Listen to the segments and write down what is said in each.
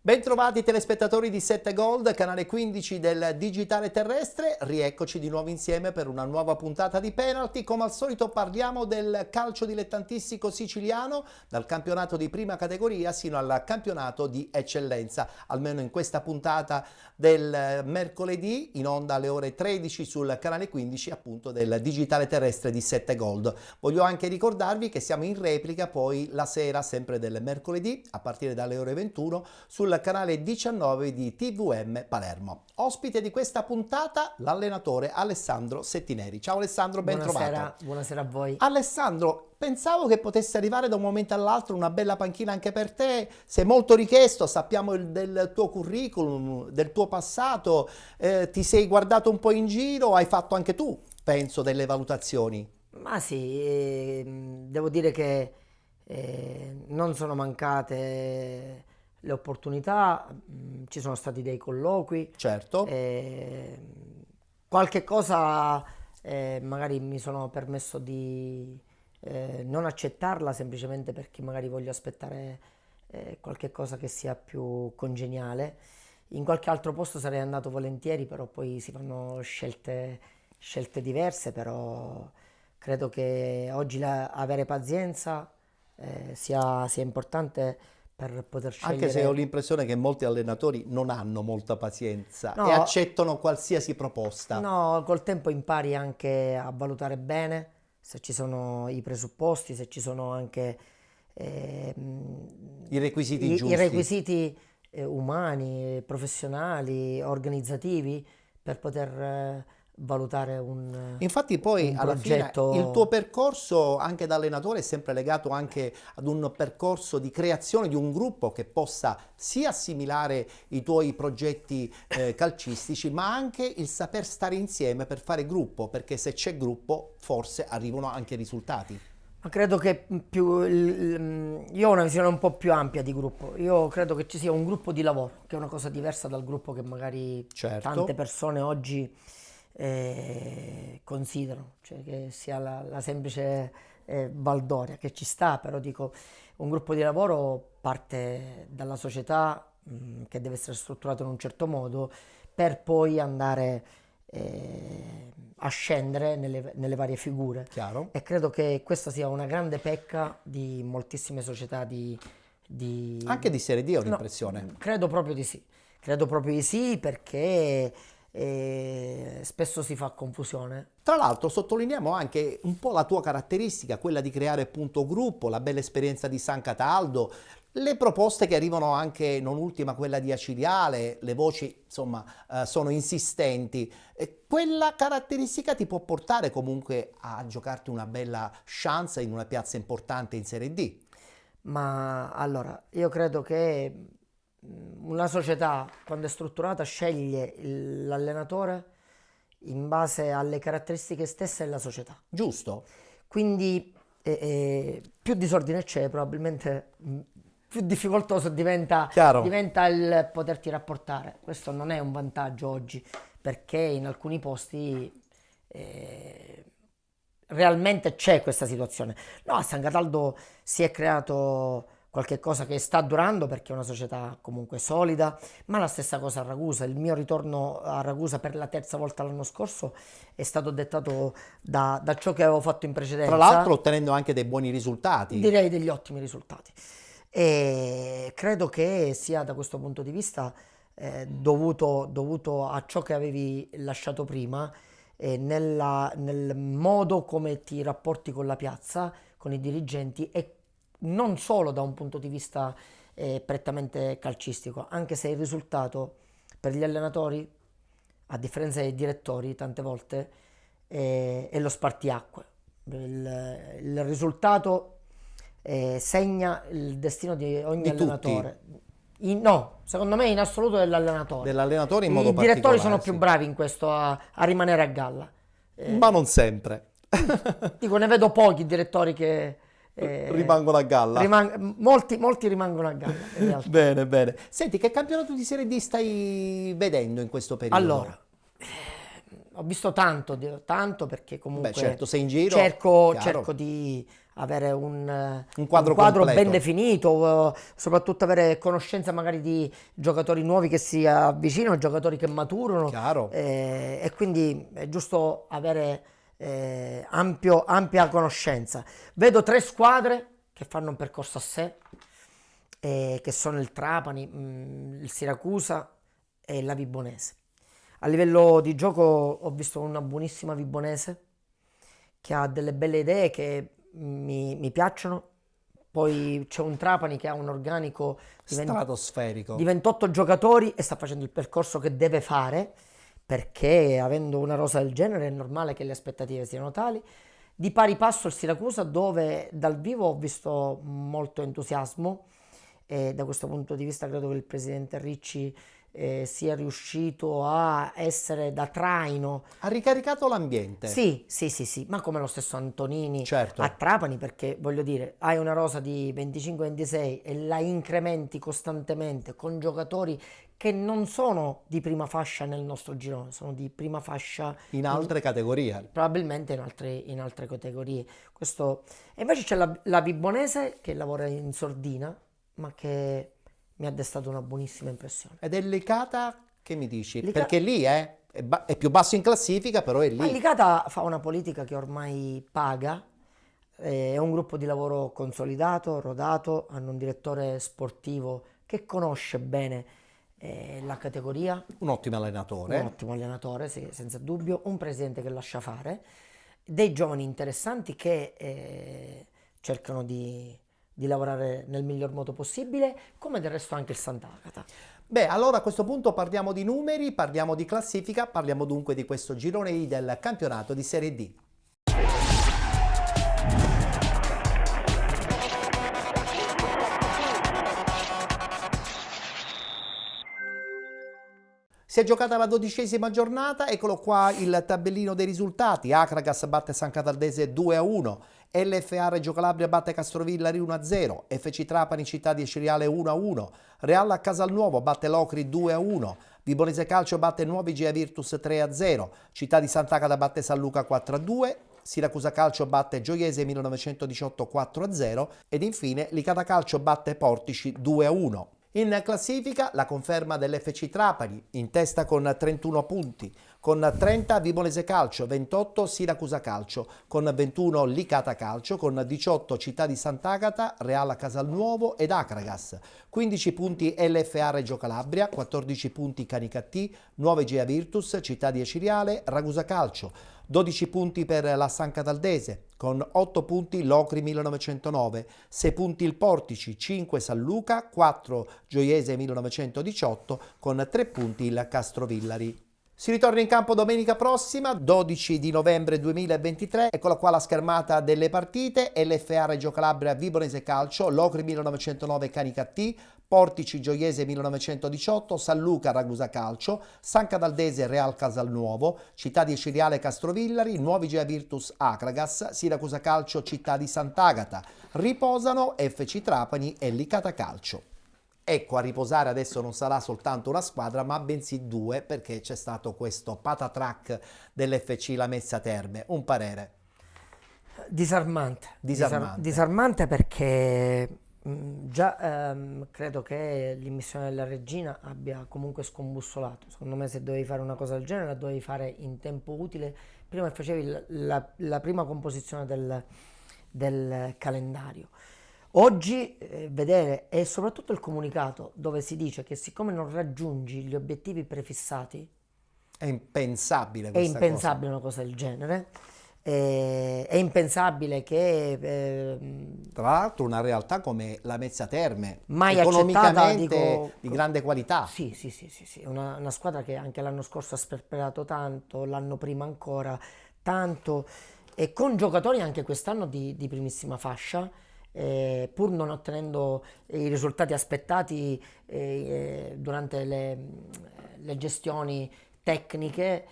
Bentrovati telespettatori di 7 Gold, canale 15 del digitale terrestre, rieccoci di nuovo insieme per una nuova puntata di Penalty. Come al solito parliamo del calcio dilettantistico siciliano, dal campionato di prima categoria sino al campionato di eccellenza, almeno in questa puntata del mercoledì, in onda alle ore 13 sul canale 15 appunto del digitale terrestre di 7 Gold. Voglio anche ricordarvi che siamo in replica poi la sera, sempre del mercoledì, a partire dalle ore 21, sul canale 19 di TVM Palermo. Ospite di questa puntata l'allenatore Alessandro Settineri. Ciao Alessandro, ben trovato. Buonasera a voi. Alessandro, pensavo che potesse arrivare da un momento all'altro una bella panchina anche per te, sei molto richiesto, sappiamo del tuo curriculum, del tuo passato, ti sei guardato un po' in giro, hai fatto anche tu, penso, delle valutazioni. Ma sì, devo dire che non sono mancate le opportunità, ci sono stati dei colloqui, Certo. qualche cosa magari mi sono permesso di non accettarla semplicemente perché magari voglio aspettare qualche cosa che sia più congeniale. In qualche altro posto sarei andato volentieri, però poi si fanno scelte diverse, però credo che oggi avere pazienza sia importante per poter scegliere. Anche se ho l'impressione che molti allenatori non hanno molta pazienza No, e accettano qualsiasi proposta. No, col tempo impari anche a valutare bene se ci sono i presupposti, se ci sono anche I requisiti i giusti. requisiti umani, professionali, organizzativi per poter valutare Infatti poi un alla progetto. fine il tuo percorso anche da allenatore è sempre legato anche ad un percorso di creazione di un gruppo che possa sia assimilare i tuoi progetti calcistici, ma anche il saper stare insieme per fare gruppo, perché se c'è gruppo forse arrivano anche risultati. Ma credo che io ho una visione un po' più ampia di gruppo. Io credo che ci sia un gruppo di lavoro, che è una cosa diversa dal gruppo che magari Certo. tante persone oggi considerano, cioè che sia la semplice baldoria, che ci sta, però dico, un gruppo di lavoro parte dalla società che deve essere strutturato in un certo modo per poi andare a scendere nelle varie figure. Chiaro? E credo che questa sia una grande pecca di moltissime società Anche di Serie D ho No, l'impressione. credo proprio di sì. Credo proprio di sì perché spesso si fa confusione. Tra l'altro sottolineiamo anche un po' la tua caratteristica, quella di creare appunto gruppo, la bella esperienza di San Cataldo, le proposte che arrivano anche, non ultima quella di Aciliale, le voci insomma sono insistenti. Quella caratteristica ti può portare comunque a giocarti una bella chance in una piazza importante in Serie D. Ma allora, io credo che una società, quando è strutturata, sceglie l'allenatore in base alle caratteristiche stesse della società. Giusto? Quindi più disordine c'è, probabilmente più difficoltoso diventa Chiaro. il poterti rapportare. Questo non è un vantaggio oggi, perché in alcuni posti realmente c'è questa situazione. No, a San Cataldo si è creato qualche cosa che sta durando perché è una società comunque solida, ma la stessa cosa a Ragusa. Il mio ritorno a Ragusa per la terza volta l'anno scorso è stato dettato da ciò che avevo fatto in precedenza. Tra l'altro ottenendo anche dei buoni risultati. Direi degli ottimi risultati. E credo che sia da questo punto di vista dovuto a ciò che avevi lasciato prima, nel modo come ti rapporti con la piazza, con i dirigenti e non solo da un punto di vista prettamente calcistico, anche se il risultato per gli allenatori, a differenza dei direttori, tante volte è lo spartiacque. Il risultato segna il destino di ogni Di tutti. allenatore. No, secondo me in assoluto dell'allenatore. Dell'allenatore in modo I direttori particolare, sono più sì. bravi in questo a rimanere a galla. Ma non sempre. Dico, ne vedo pochi direttori che Rimangono a galla. molti rimangono a galla in realtà. Bene, bene. Senti, che campionato di Serie D stai vedendo in questo periodo? Allora, ho visto tanto perché comunque Beh, certo, sei in giro, cerco chiaro. di avere un quadro quadro ben completo. definito, soprattutto avere conoscenza magari di giocatori nuovi che si avvicinano, giocatori che maturano, Chiaro. e quindi è giusto avere ampia conoscenza. Vedo 3 squadre che fanno un percorso a sé, che sono il Trapani, il Siracusa e la Vibonese. A livello di gioco ho visto una buonissima Vibonese che ha delle belle idee che mi piacciono. Poi c'è un Trapani che ha un organico Stratosferico. di 28 giocatori e sta facendo il percorso che deve fare, perché avendo una rosa del genere è normale che le aspettative siano tali. Di pari passo il Siracusa, dove dal vivo ho visto molto entusiasmo, e da questo punto di vista credo che il presidente Ricci sia riuscito a essere da traino. Ha ricaricato l'ambiente. Sì, ma come lo stesso Antonini Certo. a Trapani, perché voglio dire, hai una rosa di 25-26 e la incrementi costantemente con giocatori che non sono di prima fascia nel nostro girone, sono di prima fascia In altre categorie. probabilmente in altre categorie. Questo. E invece c'è la Vibonese che lavora in sordina, ma che mi ha destato una buonissima impressione. Ed è Licata, che mi dici? Licata- Perché lì è più basso in classifica, però è Ma lì. Licata fa una politica che ormai paga, è un gruppo di lavoro consolidato, rodato, hanno un direttore sportivo che conosce bene la categoria, Un ottimo un allenatore. ottimo allenatore, sì, senza dubbio, un presidente che lascia fare, dei giovani interessanti che cercano di lavorare nel miglior modo possibile, come del resto anche il Sant'Agata. Beh, allora a questo punto parliamo di numeri, parliamo di classifica, parliamo dunque di questo girone I del campionato di Serie D. Si è giocata la 12ª giornata, eccolo qua il tabellino dei risultati. Acragas batte San Cataldese 2-1, LFA Reggio Calabria batte Castrovillari 1-0, FC Trapani Città di Ciriale 1-1, Real a Casalnuovo batte Locri 2-1, Vibonese Calcio batte Nuovi Gea Virtus 3-0, Città di Sant'Agata batte San Luca 4-2, Siracusa Calcio batte Gioiese 1918 4-0 ed infine Licata Calcio batte Portici 2-1. In classifica la conferma dell'FC Trapani, in testa con 31 punti, con 30 Vibonese Calcio, 28 Siracusa Calcio, con 21 Licata Calcio, con 18 Città di Sant'Agata, Real Casalnuovo ed Acragas, 15 punti LFA Reggio Calabria, 14 punti Canicattì, 9 Gea Virtus, Città di Ciriale, Ragusa Calcio, 12 punti per la San Cataldese, con 8 punti Locri 1909, 6 punti il Portici, 5 San Luca, 4 Gioiese 1918, con 3 punti il Castrovillari. Si ritorna in campo domenica prossima, 12 di novembre 2023, eccola qua la schermata delle partite, LFA Reggio Calabria Vibonese Calcio, Locri 1909 Canicattì, Portici Gioiese 1918, San Luca Ragusa Calcio, San Cataldese Real Casalnuovo, Città di Ciriale Castrovillari, Nuovi Gea Virtus Acragas, Siracusa Calcio Città di Sant'Agata. Riposano FC Trapani e Licata Calcio. Ecco, a riposare adesso non sarà soltanto una squadra, ma bensì due, perché c'è stato questo patatrack dell'FC Lamezia Terme. Un parere? Disarmante. Disarmante perché già credo che l'immissione della Regina abbia comunque scombussolato. Secondo me se dovevi fare una cosa del genere la dovevi fare in tempo utile, prima che facevi la prima composizione del calendario. Oggi vedere, e soprattutto il comunicato dove si dice che siccome non raggiungi gli obiettivi prefissati, È impensabile è questa impensabile una cosa del genere. È impensabile che cosa. Tra l'altro una realtà come Lamezia Terme, mai accettata, economicamente dico, di grande qualità. sì, una squadra che anche l'anno scorso ha sperperato tanto, l'anno prima ancora tanto, e con giocatori anche quest'anno di primissima fascia, pur non ottenendo i risultati aspettati durante le gestioni tecniche,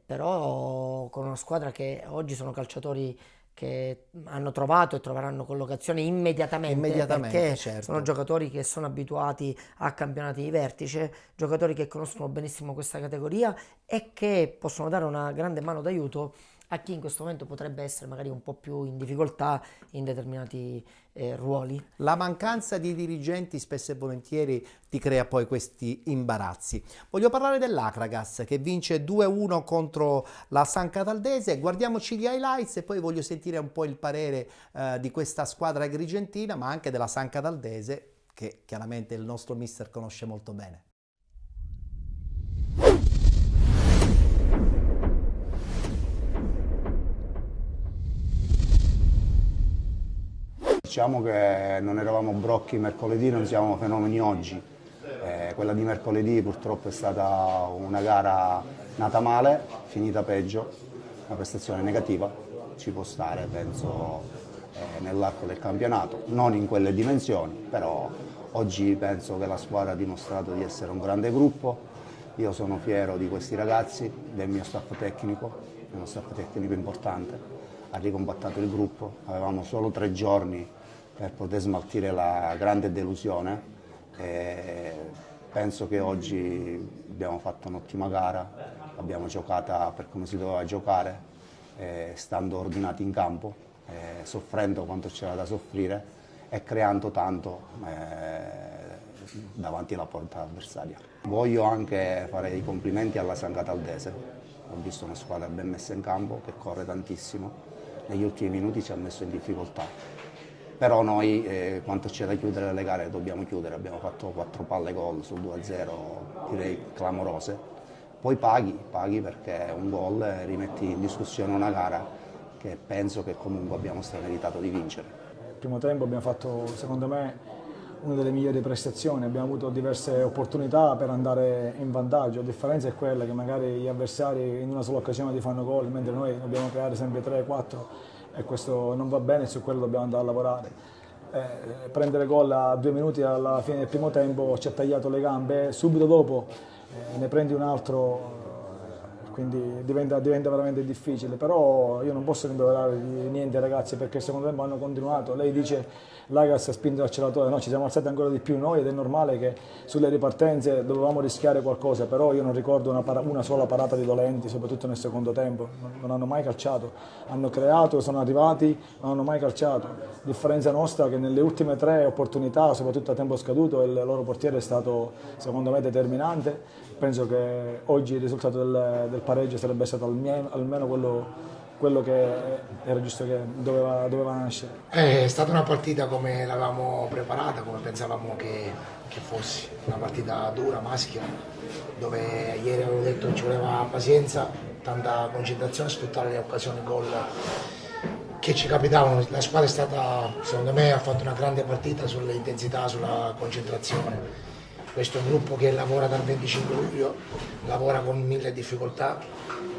però con una squadra che oggi sono calciatori che hanno trovato e troveranno collocazione immediatamente, perché certo. sono giocatori che sono abituati a campionati di vertice, giocatori che conoscono benissimo questa categoria e che possono dare una grande mano d'aiuto a chi in questo momento potrebbe essere magari un po' più in difficoltà in determinati ruoli. La mancanza di dirigenti spesso e volentieri ti crea poi questi imbarazzi. Voglio parlare dell'Akragas che vince 2-1 contro la San Cataldese. Guardiamoci gli highlights e poi voglio sentire un po' il parere di questa squadra agrigentina, ma anche della San Cataldese, che chiaramente il nostro mister conosce molto bene. Diciamo che non eravamo brocchi mercoledì, non siamo fenomeni oggi. Quella di mercoledì purtroppo è stata una gara nata male, finita peggio, una prestazione negativa, ci può stare penso nell'arco del campionato, non in quelle dimensioni, però oggi penso che la squadra ha dimostrato di essere un grande gruppo. Io sono fiero di questi ragazzi, del mio staff tecnico, uno staff tecnico importante, ha ricompattato il gruppo, avevamo solo 3 giorni per poter smaltire la grande delusione e penso che oggi abbiamo fatto un'ottima gara, l'abbiamo giocata per come si doveva giocare, stando ordinati in campo, soffrendo quanto c'era da soffrire e creando tanto davanti alla porta avversaria. Voglio anche fare i complimenti alla San Cataldese, ho visto una squadra ben messa in campo che corre tantissimo, negli ultimi minuti ci ha messo in difficoltà. Però noi quanto c'è da chiudere le gare dobbiamo chiudere, abbiamo fatto 4 palle gol sul 2-0, direi clamorose. Poi paghi perché un gol rimetti in discussione una gara che penso che comunque abbiamo strameritato di vincere. Il primo tempo abbiamo fatto, secondo me, una delle migliori prestazioni, abbiamo avuto diverse opportunità per andare in vantaggio, la differenza è quella che magari gli avversari in una sola occasione ti fanno gol, mentre noi dobbiamo creare sempre 3-4 e questo non va bene e su quello dobbiamo andare a lavorare. Prendere gol a 2 minuti alla fine del primo tempo ci ha tagliato le gambe, subito dopo ne prendi un altro, quindi diventa veramente difficile, però io non posso rimproverare di niente ai ragazzi perché secondo me hanno continuato. Lei dice l'Agas ha spinto l'acceleratore, no, ci siamo alzati ancora di più noi ed è normale che sulle ripartenze dovevamo rischiare qualcosa, però io non ricordo una sola parata di Dolenti, soprattutto nel secondo tempo, non hanno mai calciato, hanno creato, sono arrivati, non hanno mai calciato. Differenza nostra che nelle ultime 3 opportunità, soprattutto a tempo scaduto, il loro portiere è stato secondo me determinante. Penso che oggi il risultato del pareggio sarebbe stato almeno quello che era giusto che doveva nascere. È stata una partita come l'avevamo preparata, come pensavamo che fosse, una partita dura, maschia, dove ieri avevo detto ci voleva pazienza, tanta concentrazione, sfruttare le occasioni gol che ci capitavano. La squadra è stata, secondo me, ha fatto una grande partita sull'intensità, sulla concentrazione. Questo è un gruppo che lavora dal 25 luglio, lavora con 1000 difficoltà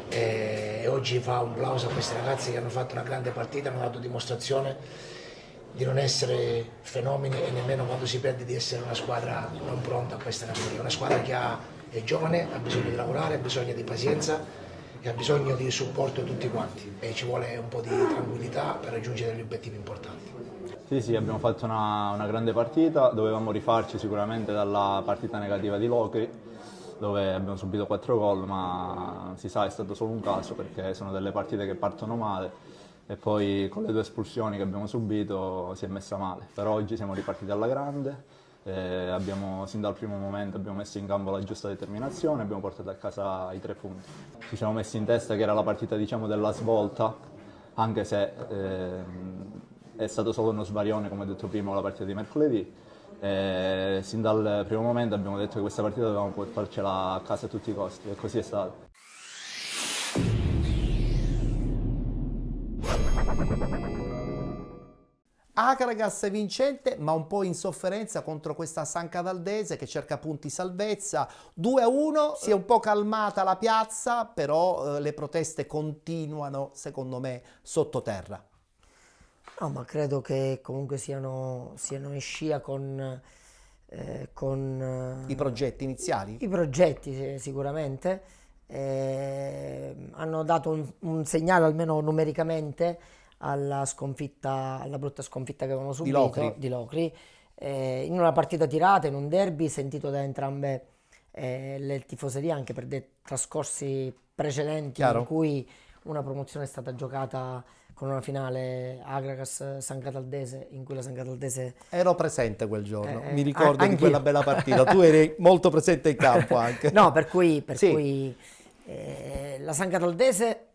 e oggi fa un plauso a questi ragazzi che hanno fatto una grande partita, hanno dato dimostrazione di non essere fenomeni e nemmeno quando si perde di essere una squadra non pronta a questa categoria. Una squadra che è giovane, ha bisogno di lavorare, ha bisogno di pazienza e ha bisogno di supporto di tutti quanti e ci vuole un po' di tranquillità per raggiungere degli obiettivi importanti. Sì, abbiamo fatto una grande partita, dovevamo rifarci sicuramente dalla partita negativa di Locri, dove abbiamo subito 4 gol, ma si sa è stato solo un caso perché sono delle partite che partono male e poi con le 2 espulsioni che abbiamo subito si è messa male. Però oggi siamo ripartiti alla grande, sin dal primo momento abbiamo messo in campo la giusta determinazione, abbiamo portato a casa i 3 punti. Ci siamo messi in testa che era la partita della svolta, anche se è stato solo uno sbarione, come ho detto prima, la partita di mercoledì. Sin dal primo momento abbiamo detto che questa partita dovevamo portarcela a casa a tutti i costi e così è stato. Akragas vincente ma un po' in sofferenza contro questa San Cataldese che cerca punti salvezza. 2-1, si è un po' calmata la piazza, però le proteste continuano secondo me sottoterra. No, ma credo che comunque siano in scia con I progetti iniziali? i progetti, sicuramente. Hanno dato un segnale, almeno numericamente, alla sconfitta, alla brutta sconfitta che avevano subito Locri. di Locri, in una partita tirata, in un derby sentito da entrambe le tifoserie, anche per dei trascorsi precedenti Chiaro. in cui una promozione è stata giocata con una finale Agragas-San Cataldese, in cui la San Cataldese... Ero presente quel giorno, mi ricordo di anch'io. quella bella partita. Tu eri molto presente in campo anche. No, per cui Sì. la San Cataldese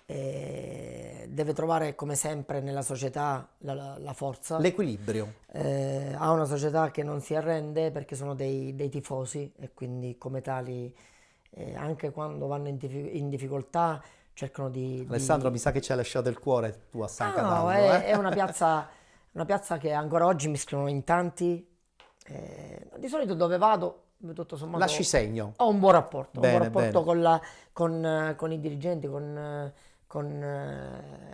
deve trovare, come sempre nella società, la forza. L'equilibrio. Ha una società che non si arrende perché sono dei tifosi, e quindi come tali, anche quando vanno in difficoltà, cercano di... Alessandro, mi sa che ci hai lasciato il cuore tu a San No, Cataldo. è una piazza che ancora oggi mi scrivono in tanti. Di solito dove vado, tutto sommato, Lasci segno. ho un buon rapporto, Bene, un buon rapporto bene. con i dirigenti, con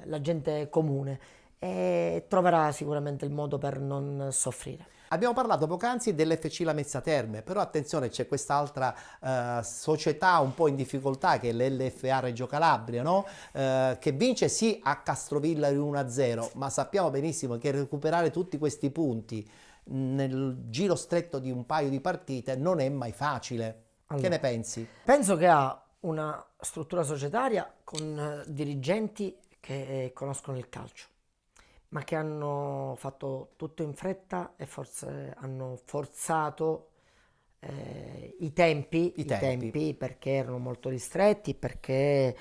la gente comune, e troverà sicuramente il modo per non soffrire. Abbiamo parlato poc'anzi dell'FC Lamezia Terme, però attenzione, c'è quest'altra società un po' in difficoltà che è l'LFA Reggio Calabria, no? Che vince sì a Castrovillari 1-0, ma sappiamo benissimo che recuperare tutti questi punti nel giro stretto di un paio di partite non è mai facile. Che Allora, ne pensi? penso che ha una struttura societaria con dirigenti che conoscono il calcio, ma che hanno fatto tutto in fretta e forse hanno forzato i tempi perché erano molto ristretti, perché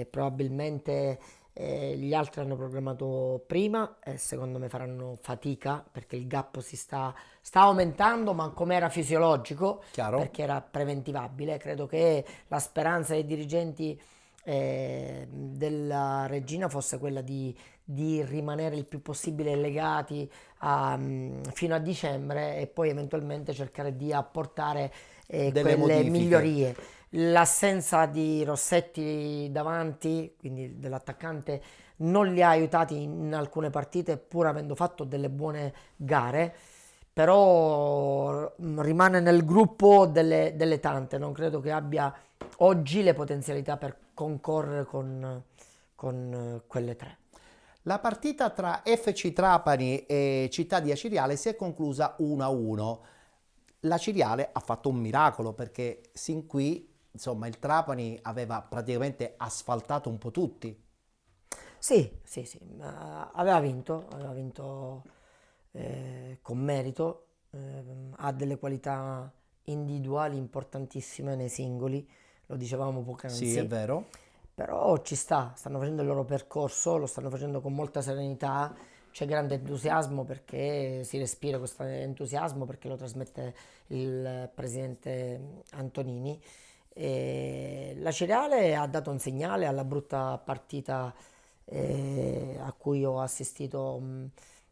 probabilmente gli altri hanno programmato prima e secondo me faranno fatica perché il gap sta aumentando, ma come era fisiologico, Chiaro? perché era preventivabile. Credo che la speranza dei dirigenti della Regina fosse quella di rimanere il più possibile legati fino a dicembre e poi eventualmente cercare di apportare Delle quelle modifiche. migliorie. L'assenza di Rossetti davanti, quindi dell'attaccante, non li ha aiutati in alcune partite, pur avendo fatto delle buone gare, però rimane nel gruppo delle tante. Non credo che abbia oggi le potenzialità per concorrere con quelle tre. La partita tra FC Trapani e Città di Aciriale si è conclusa 1-1. La Ciriale ha fatto un miracolo perché sin qui, insomma, il Trapani aveva praticamente asfaltato un po' tutti. Sì, aveva vinto con merito, ha delle qualità individuali importantissime nei singoli, lo dicevamo poc'anzi. Sì, è vero. Però stanno facendo il loro percorso, lo stanno facendo con molta serenità, c'è grande entusiasmo perché si respira questo entusiasmo perché lo trasmette il presidente Antonini. E la Ciriale ha dato un segnale alla brutta partita a cui ho assistito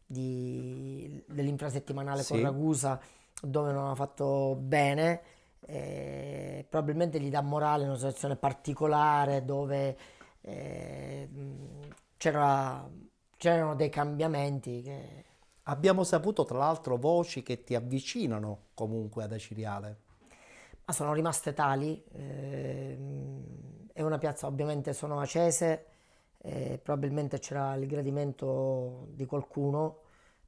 dell'infrasettimanale con Sì. Ragusa, dove non ha fatto bene. Probabilmente gli dà morale in una situazione particolare dove c'erano dei cambiamenti che... Abbiamo saputo tra l'altro voci che ti avvicinano comunque ad Aciriale. Ma sono rimaste tali. È una piazza, ovviamente sono acese, probabilmente c'era il gradimento di qualcuno.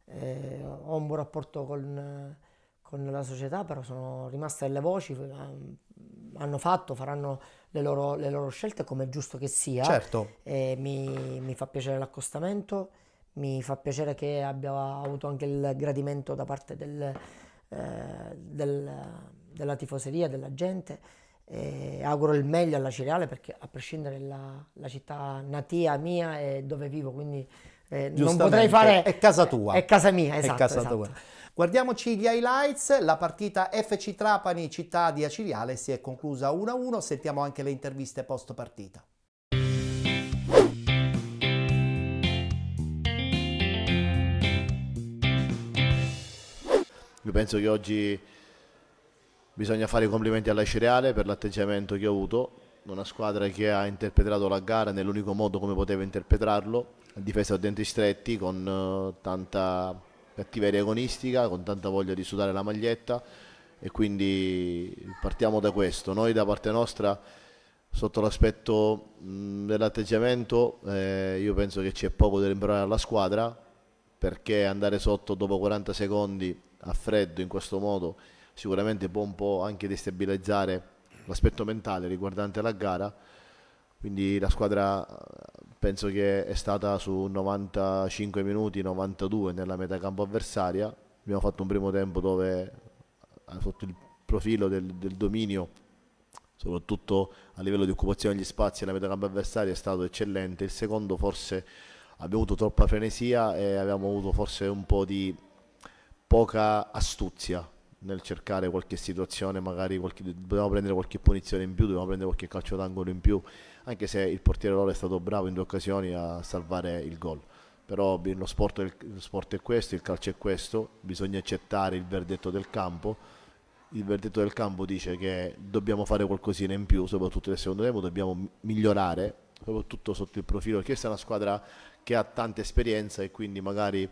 Ho un buon rapporto con la società, però sono rimaste delle voci, faranno le loro scelte come è giusto che sia. Certo. Mi fa piacere l'accostamento, mi fa piacere che abbia avuto anche il gradimento da parte della tifoseria, della gente. Auguro il meglio alla Ciriale perché a prescindere la città natia mia è dove vivo, quindi non potrei fare... È casa tua. È casa mia, È esatto. casa esatto. tua. Guardiamoci gli highlights. La partita FC Trapani Città di Aciriale si è conclusa 1-1. Sentiamo anche le interviste post partita. Io penso che oggi bisogna fare i complimenti alla Ciriale per l'atteggiamento che ha avuto, una squadra che ha interpretato la gara nell'unico modo come poteva interpretarlo, difesa a denti stretti, con tanta cattiveria agonistica, con tanta voglia di sudare la maglietta, e quindi partiamo da questo. Noi da parte nostra, sotto l'aspetto dell'atteggiamento, io penso che c'è poco da rimproverare alla squadra, perché andare sotto dopo 40 secondi a freddo in questo modo sicuramente può un po' anche destabilizzare l'aspetto mentale riguardante la gara. Quindi la squadra penso che è stata su 95 minuti, 92 nella metà campo avversaria. Abbiamo fatto un primo tempo dove sotto il profilo del dominio, soprattutto a livello di occupazione degli spazi nella metà campo avversaria, è stato eccellente. Il secondo forse abbiamo avuto troppa frenesia e abbiamo avuto forse un po' di poca astuzia nel cercare qualche situazione, magari dovevamo prendere qualche punizione in più, dovevamo prendere qualche calcio d'angolo in più, anche se il portiere loro è stato bravo in 2 occasioni a salvare il gol. Però lo sport è questo, il calcio è questo, bisogna accettare il verdetto del campo. Il verdetto del campo dice che dobbiamo fare qualcosina in più, soprattutto nel secondo tempo dobbiamo migliorare, soprattutto sotto il profilo, perché questa è una squadra che ha tanta esperienza, e quindi magari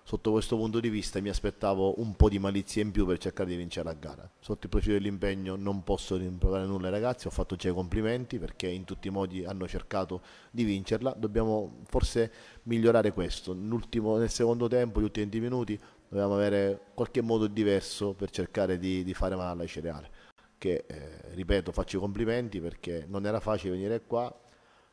sotto questo punto di vista mi aspettavo un po' di malizia in più per cercare di vincere la gara. Sotto il profilo dell'impegno non posso rimproverare nulla ai ragazzi, ho fatto già i complimenti perché in tutti i modi hanno cercato di vincerla. Dobbiamo forse migliorare questo. Nel secondo tempo, gli ultimi 20 minuti, dobbiamo avere qualche modo diverso per cercare di fare male alla Cereale, che ripeto, faccio i complimenti perché non era facile venire qua,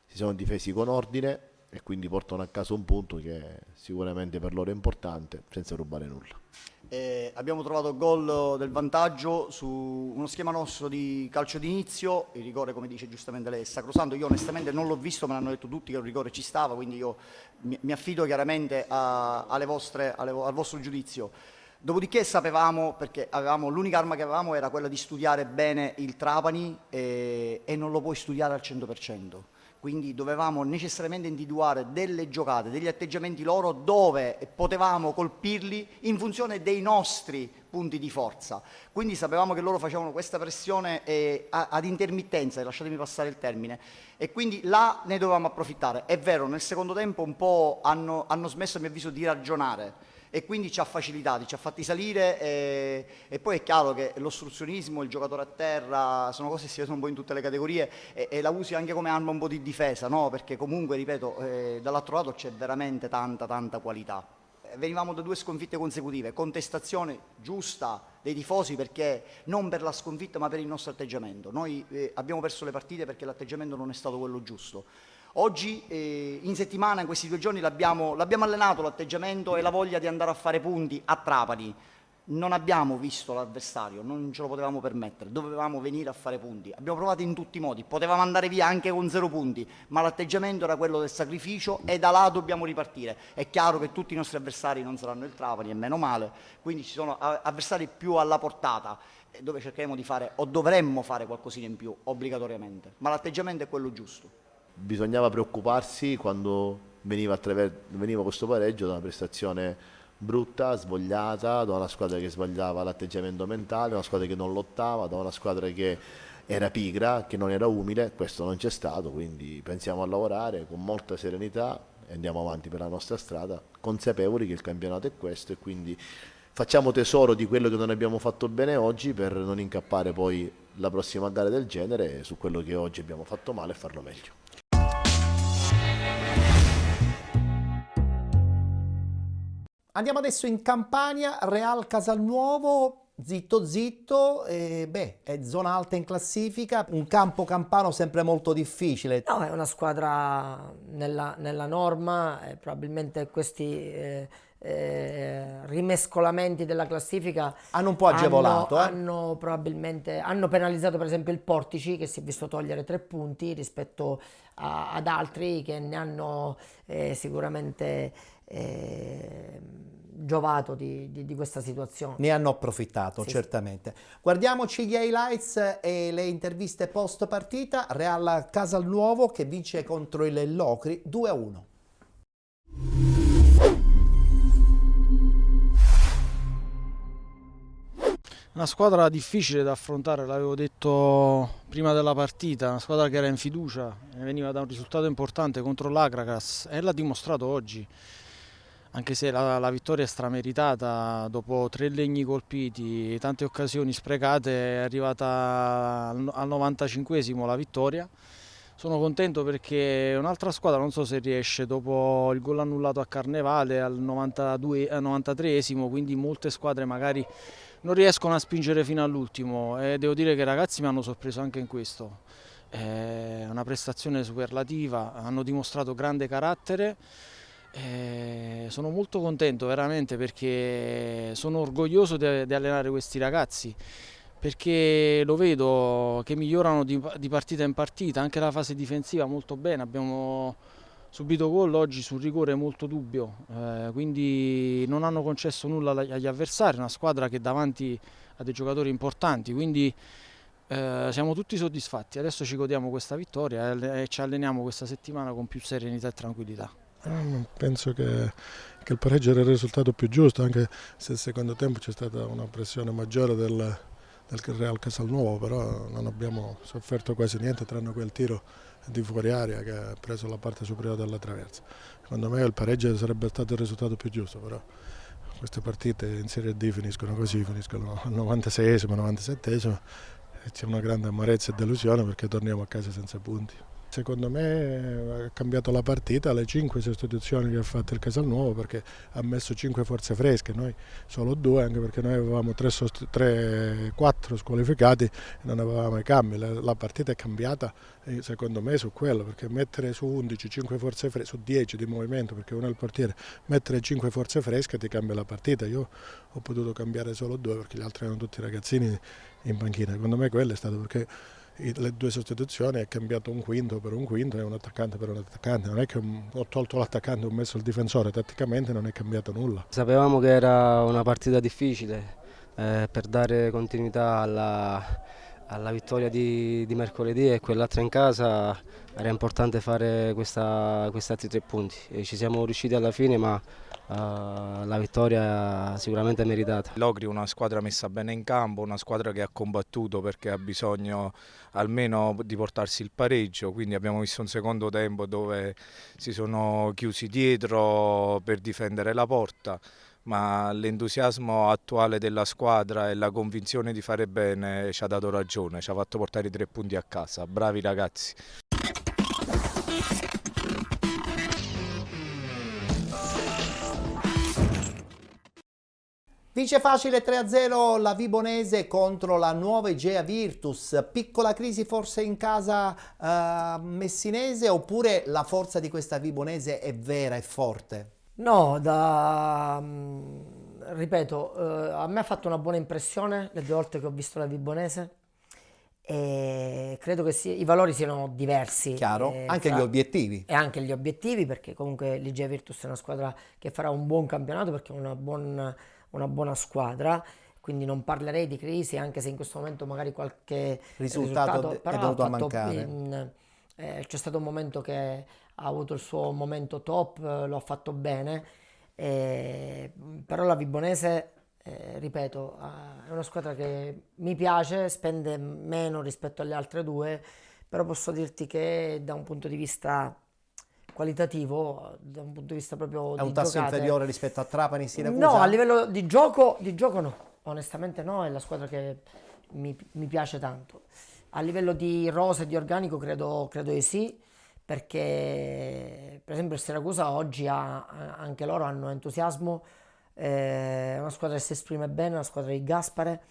si sono difesi con ordine e quindi portano a casa un punto che sicuramente per loro è importante, senza rubare nulla. Abbiamo trovato il gol del vantaggio su uno schema nostro di calcio d'inizio. Il rigore, come dice giustamente lei, è sacrosanto. Io onestamente non l'ho visto, me l'hanno detto tutti che il rigore ci stava, quindi io mi affido chiaramente al vostro giudizio. Dopodiché sapevamo, perché l'unica arma che avevamo era quella di studiare bene il Trapani, e non lo puoi studiare al 100%. Quindi dovevamo necessariamente individuare delle giocate, degli atteggiamenti loro dove potevamo colpirli in funzione dei nostri punti di forza. Quindi sapevamo che loro facevano questa pressione ad intermittenza, lasciatemi passare il termine, e quindi là ne dovevamo approfittare. È vero, nel secondo tempo un po' hanno smesso, a mio avviso, di ragionare, e quindi ci ha facilitati, ci ha fatti salire, e poi è chiaro che l'ostruzionismo, il giocatore a terra, sono cose che si vedono un po' in tutte le categorie, e la usi anche come arma un po' di difesa, no? Perché comunque, ripeto, dall'altro lato c'è veramente tanta qualità. Venivamo da 2 sconfitte consecutive, contestazione giusta dei tifosi, perché non per la sconfitta ma per il nostro atteggiamento. Noi abbiamo perso le partite perché l'atteggiamento non è stato quello giusto. Oggi, in settimana, in questi 2 giorni, l'abbiamo allenato l'atteggiamento e la voglia di andare a fare punti a Trapani. Non abbiamo visto l'avversario, non ce lo potevamo permettere, dovevamo venire a fare punti. Abbiamo provato in tutti i modi, potevamo andare via anche con 0 punti, ma l'atteggiamento era quello del sacrificio e da là dobbiamo ripartire. È chiaro che tutti i nostri avversari non saranno il Trapani, e meno male, quindi ci sono avversari più alla portata, dove cercheremo di fare, o dovremmo fare, qualcosina in più, obbligatoriamente, ma l'atteggiamento è quello giusto. Bisognava preoccuparsi quando veniva questo pareggio da una prestazione brutta, svogliata, da una squadra che sbagliava l'atteggiamento mentale, da una squadra che non lottava, da una squadra che era pigra, che non era umile. Questo non c'è stato, quindi pensiamo a lavorare con molta serenità e andiamo avanti per la nostra strada, consapevoli che il campionato è questo, e quindi facciamo tesoro di quello che non abbiamo fatto bene oggi per non incappare poi la prossima gara del genere su quello che oggi abbiamo fatto male e farlo meglio. Andiamo adesso in Campania, Real Casalnuovo, zitto, è zona alta in classifica, un campo campano sempre molto difficile. No, è una squadra nella norma, probabilmente questi rimescolamenti della classifica hanno un po' agevolato. Hanno penalizzato per esempio il Portici, che si è visto togliere 3 punti rispetto ad altri che ne hanno sicuramente giovato di questa situazione. Ne hanno approfittato, sì, certamente. Guardiamoci gli highlights e le interviste post partita. Real Casalnuovo che vince contro il Locri 2-1. Una squadra difficile da affrontare, l'avevo detto prima della partita, una squadra che era in fiducia, veniva da un risultato importante contro l'Akragas e l'ha dimostrato oggi. Anche se la vittoria è strameritata, dopo 3 legni colpiti e tante occasioni sprecate, è arrivata al 95esimo la vittoria. Sono contento perché un'altra squadra, non so se riesce, dopo il gol annullato a Carnevale al 93esimo, quindi molte squadre magari non riescono a spingere fino all'ultimo e devo dire che i ragazzi mi hanno sorpreso anche in questo. È una prestazione superlativa, hanno dimostrato grande carattere. Sono molto contento veramente perché sono orgoglioso di allenare questi ragazzi, perché lo vedo che migliorano di partita in partita, anche la fase difensiva molto bene, abbiamo subito gol oggi su un rigore molto dubbio, quindi non hanno concesso nulla agli avversari, una squadra che davanti ha dei giocatori importanti, quindi siamo tutti soddisfatti. Adesso ci godiamo questa vittoria e ci alleniamo questa settimana con più serenità e tranquillità. Penso che il pareggio era il risultato più giusto, anche se il secondo tempo c'è stata una pressione maggiore del Real Casalnuovo, però non abbiamo sofferto quasi niente tranne quel tiro di fuori area che ha preso la parte superiore della traversa. Secondo me il pareggio sarebbe stato il risultato più giusto, però queste partite in Serie D finiscono così, finiscono al 96esimo, 97esimo e c'è una grande amarezza e delusione perché torniamo a casa senza punti. Secondo me ha cambiato la partita, le 5 sostituzioni che ha fatto il Casalnuovo, perché ha messo 5 forze fresche, noi solo 2, anche perché noi avevamo 4 squalificati e non avevamo i cambi. La partita è cambiata secondo me su quello, perché mettere su 11 5 forze fresche, su 10 di movimento, perché uno è il portiere, mettere 5 forze fresche ti cambia la partita. Io ho potuto cambiare solo 2 perché gli altri erano tutti ragazzini in panchina. Secondo me quello è stato perché le 2 sostituzioni è cambiato un quinto per un quinto e un attaccante per un attaccante. Non è che ho tolto l'attaccante e ho messo il difensore, tatticamente non è cambiato nulla. Sapevamo che era una partita difficile per dare continuità alla vittoria di mercoledì e quell'altra in casa era importante fare questi altri 3 punti e ci siamo riusciti alla fine, ma la vittoria sicuramente meritata. L'Ocri è una squadra messa bene in campo, una squadra che ha combattuto perché ha bisogno almeno di portarsi il pareggio, quindi abbiamo visto un secondo tempo dove si sono chiusi dietro per difendere la porta, ma l'entusiasmo attuale della squadra e la convinzione di fare bene ci ha dato ragione, ci ha fatto portare i 3 punti a casa. Bravi ragazzi. Vince facile 3-0 la Vibonese contro la nuova Egea Virtus. Piccola crisi forse in casa messinese, oppure la forza di questa Vibonese è vera e forte? No, ripeto, a me ha fatto una buona impressione le 2 volte che ho visto la Vibonese e credo che i valori siano diversi. Chiaro, anche gli obiettivi. E anche gli obiettivi, perché comunque l'Egea Virtus è una squadra che farà un buon campionato perché è una buona squadra, quindi non parlerei di crisi, anche se in questo momento magari qualche risultato è venuto a mancare. C'è stato un momento che ha avuto il suo momento top, lo ha fatto bene, però la Vibonese, ripeto, è una squadra che mi piace, spende meno rispetto alle altre 2, però posso dirti che da un punto di vista qualitativo, da un punto di vista proprio è un di tasso giocate, inferiore rispetto a Trapani, Siracusa? No, a livello di gioco no, onestamente no, è la squadra che mi piace tanto. A livello di rosa e di organico credo di sì, perché per esempio il Siracusa oggi anche loro hanno entusiasmo, è una squadra che si esprime bene, una squadra di Gaspare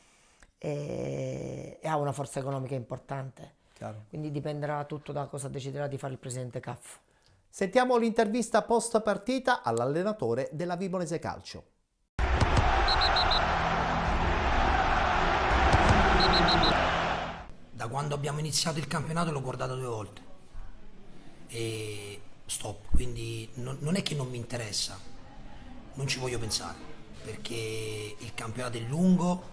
e ha una forza economica importante. Chiaro. Quindi dipenderà tutto da cosa deciderà di fare il presidente CAF. Sentiamo l'intervista post partita all'allenatore della Vibonese Calcio. Da quando abbiamo iniziato il campionato l'ho guardato 2 volte e stop, quindi non è che non mi interessa, non ci voglio pensare, perché il campionato è lungo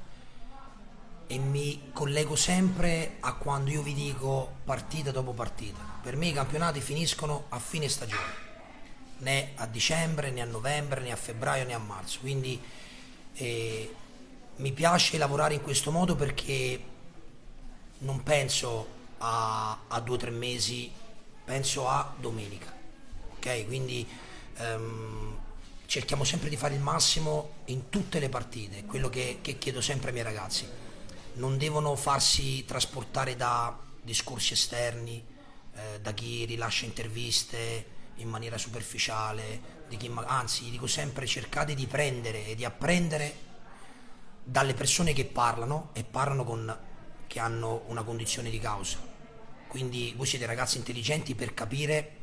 e mi collego sempre a quando io vi dico partita dopo partita. Per me i campionati finiscono a fine stagione, né a dicembre, né a novembre, né a febbraio, né a marzo, quindi mi piace lavorare in questo modo perché non penso a 2 o 3 mesi, penso a domenica, ok? Quindi cerchiamo sempre di fare il massimo in tutte le partite, quello che chiedo sempre ai miei ragazzi. Non devono farsi trasportare da discorsi esterni, da chi rilascia interviste in maniera superficiale, anzi, gli dico sempre: cercate di prendere e di apprendere dalle persone che parlano e parlano che hanno una condizione di causa. Quindi voi siete ragazzi intelligenti per capire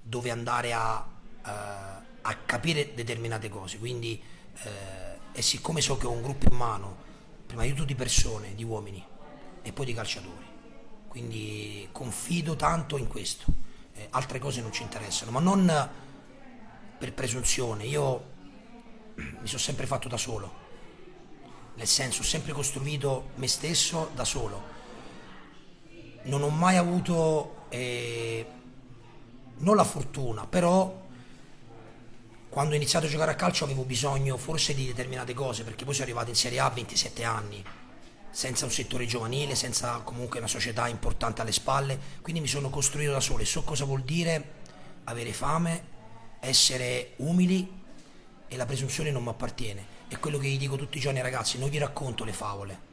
dove andare a capire determinate cose. Quindi e siccome so che ho un gruppo in mano, prima di tutto di persone, di uomini e poi di calciatori, quindi confido tanto in questo. Altre cose non ci interessano, ma non per presunzione. Io mi sono sempre fatto da solo, nel senso, ho sempre costruito me stesso da solo. Non ho mai avuto non la fortuna, però quando ho iniziato a giocare a calcio avevo bisogno forse di determinate cose, perché poi sono arrivato in Serie A a 27 anni, senza un settore giovanile, senza comunque una società importante alle spalle, quindi mi sono costruito da solo e so cosa vuol dire avere fame, essere umili, e la presunzione non mi appartiene. È quello che gli dico tutti i giorni ai ragazzi: non vi racconto le favole.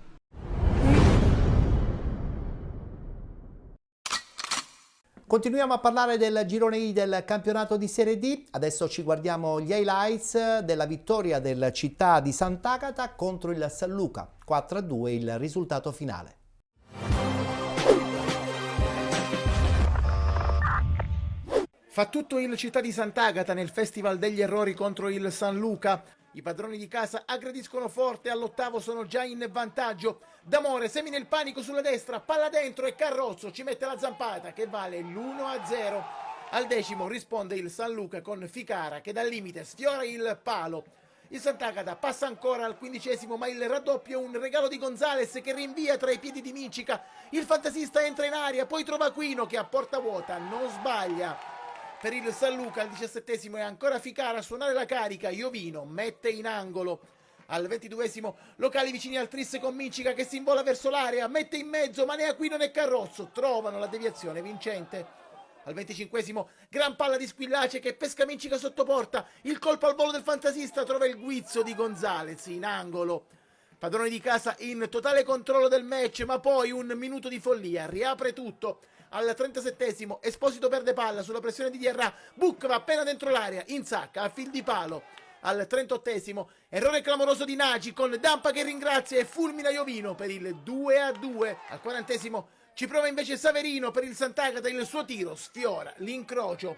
Continuiamo a parlare del girone I del campionato di Serie D. Adesso ci guardiamo gli highlights della vittoria del Città di Sant'Agata contro il San Luca. 4-2 il risultato finale. Fa tutto il Città di Sant'Agata nel Festival degli Errori contro il San Luca. I padroni di casa aggrediscono forte, all'8° sono già in vantaggio. D'Amore semina il panico sulla destra, palla dentro e Carrozzo ci mette la zampata che vale l'1-0. Al 10° risponde il San Luca con Ficara che dal limite sfiora il palo. Il Sant'Agata passa ancora al 15°, ma il raddoppio è un regalo di Gonzales che rinvia tra i piedi di Mincica. Il fantasista entra in aria, poi trova Aquino che a porta vuota non sbaglia. Per il San Luca al 17° è ancora Ficara a suonare la carica, Iovino mette in angolo. Al 22° locali vicini al tris con Mincica che si invola verso l'area, mette in mezzo, ma né Aquino né Carrozzo trovano la deviazione vincente. Al 25° gran palla di Squillace che pesca Mincica sotto porta, il colpo al volo del fantasista trova il guizzo di Gonzales in angolo. Padroni di casa in totale controllo del match, ma poi un minuto di follia riapre tutto. Al 37° Esposito perde palla sulla pressione di Diarra, Buc va appena dentro l'area, insacca a fil di palo. Al 38° errore clamoroso di Nagy con Dampa che ringrazia e fulmina Iovino per il 2-2. Al 40° ci prova invece Saverino per il Sant'Agata, il suo tiro sfiora l'incrocio.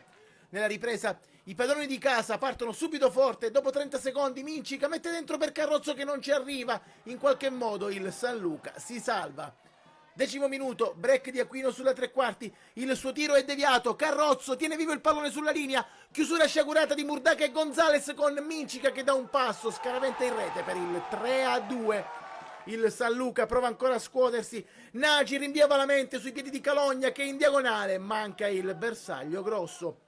Nella ripresa i padroni di casa partono subito forte, dopo 30 secondi Mincica mette dentro per Carrozzo che non ci arriva, in qualche modo il San Luca si salva. 10° minuto, break di Aquino sulla 3/4, il suo tiro è deviato, Carrozzo tiene vivo il pallone sulla linea, chiusura sciagurata di Murdaca e Gonzales con Mincica che dà un passo, scaraventa in rete per il 3-2. Il San Luca prova ancora a scuotersi, Nagy rinvia malamente sui piedi di Calogna che in diagonale manca il bersaglio grosso.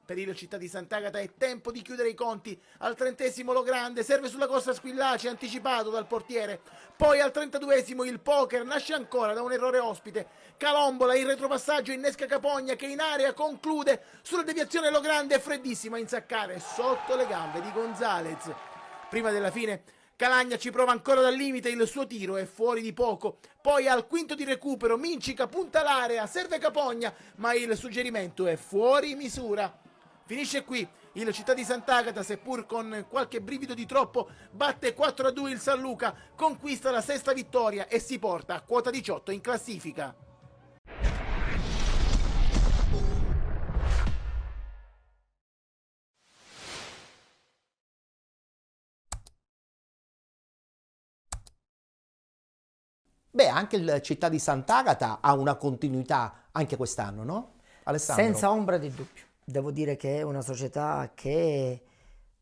Per il Città di Sant'Agata è tempo di chiudere i conti. Al 30° Logrande serve sulla costa Squillace, anticipato dal portiere. Poi al 32° il poker nasce ancora da un errore ospite. Calombola in retropassaggio innesca Capogna che in area conclude sulla deviazione Logrande, è freddissima a insaccare sotto le gambe di Gonzales. Prima della fine Calagna ci prova ancora dal limite, il suo tiro è fuori di poco. Poi al quinto di recupero Mincica punta l'area, serve Capogna, ma il suggerimento è fuori misura. Finisce qui, il Città di Sant'Agata, seppur con qualche brivido di troppo, batte 4-2 il San Luca, conquista la 6ª vittoria e si porta a quota 18 in classifica. Beh, anche il Città di Sant'Agata ha una continuità anche quest'anno, no? Alessandro? Senza ombra di dubbio. Devo dire che è una società che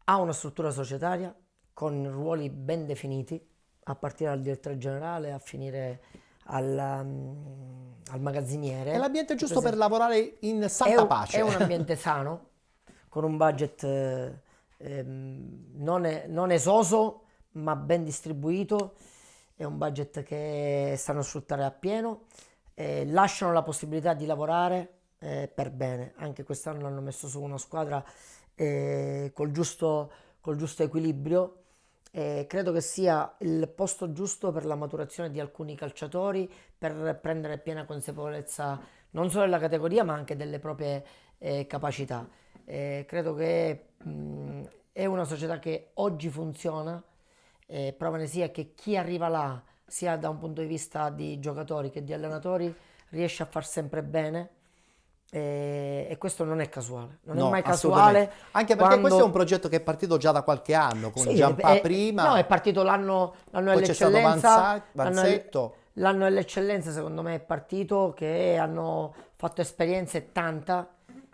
ha una struttura societaria con ruoli ben definiti, a partire dal direttore generale a finire al magazziniere. È l'ambiente giusto per lavorare in santa pace. È un ambiente sano, con un budget non esoso, ma ben distribuito, è un budget che sanno sfruttare appieno, lasciano la possibilità di lavorare per bene. Anche quest'anno hanno messo su una squadra col giusto equilibrio. Credo che sia il posto giusto per la maturazione di alcuni calciatori, per prendere piena consapevolezza non solo della categoria ma anche delle proprie capacità. Credo che è una società che oggi funziona, prova ne sia che chi arriva là, sia da un punto di vista di giocatori che di allenatori, riesce a far sempre bene. E questo non è casuale, non è mai casuale. Anche perché questo è un progetto che è partito già da qualche anno, con Giampà prima. No, è partito l'anno dell'eccellenza. L'anno dell'eccellenza secondo me è partito, che hanno fatto esperienze tanta.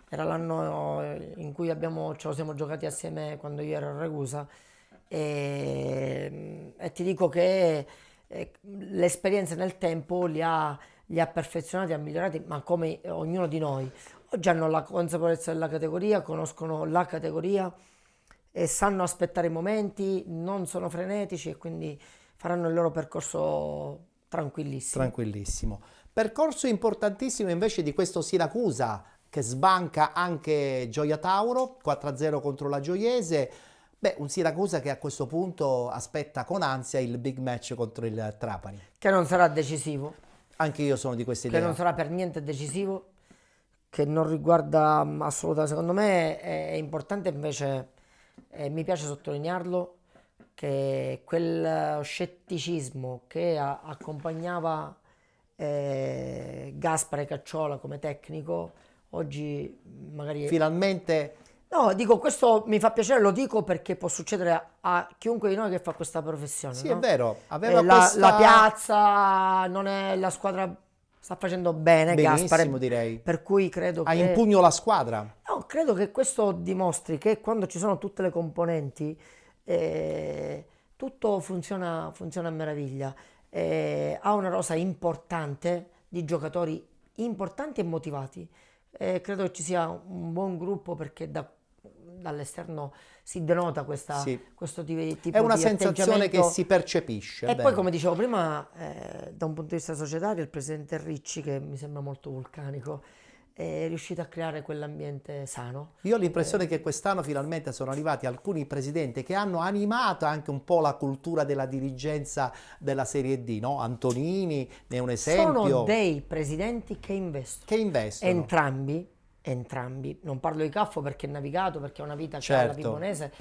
Era l'anno in cui ce lo siamo giocati assieme quando io ero a Ragusa. E ti dico che l'esperienza nel tempo li ha perfezionati, ha migliorati, ma come ognuno di noi. Oggi hanno la consapevolezza della categoria, conoscono la categoria e sanno aspettare i momenti, non sono frenetici e quindi faranno il loro percorso tranquillissimo. Tranquillissimo. Percorso importantissimo invece di questo Siracusa, che sbanca anche Gioia Tauro, 4-0 contro la Gioiese. Beh, un Siracusa che a questo punto aspetta con ansia il big match contro il Trapani. Che non sarà decisivo. Anche io sono di questa idea. Che non sarà per niente decisivo, che non riguarda assolutamente. Secondo me è importante invece, mi piace sottolinearlo, che quel scetticismo che accompagnava Gaspare Cacciola come tecnico, oggi magari... Finalmente... No, dico, questo mi fa piacere, lo dico perché può succedere a chiunque di noi che fa questa professione. Sì, no? è vero. Aveva la piazza, non è la squadra, sta facendo bene, Gaspare, direi. Per cui credo ha che... in pugno la squadra. No, credo che questo dimostri che quando ci sono tutte le componenti, tutto funziona a meraviglia. Ha una rosa importante di giocatori importanti e motivati. Credo che ci sia un buon gruppo, perché dall'esterno si denota questo tipo di è una sensazione che si percepisce. E poi, come dicevo prima, da un punto di vista societario, il presidente Ricci, che mi sembra molto vulcanico, è riuscito a creare quell'ambiente sano. Io ho l'impressione che quest'anno finalmente sono arrivati alcuni presidenti che hanno animato anche un po' la cultura della dirigenza della Serie D, no? Antonini ne è un esempio. Sono dei presidenti che investono. Entrambi, non parlo di Caffo perché è navigato, perché ha una vita che ha la Vibonese,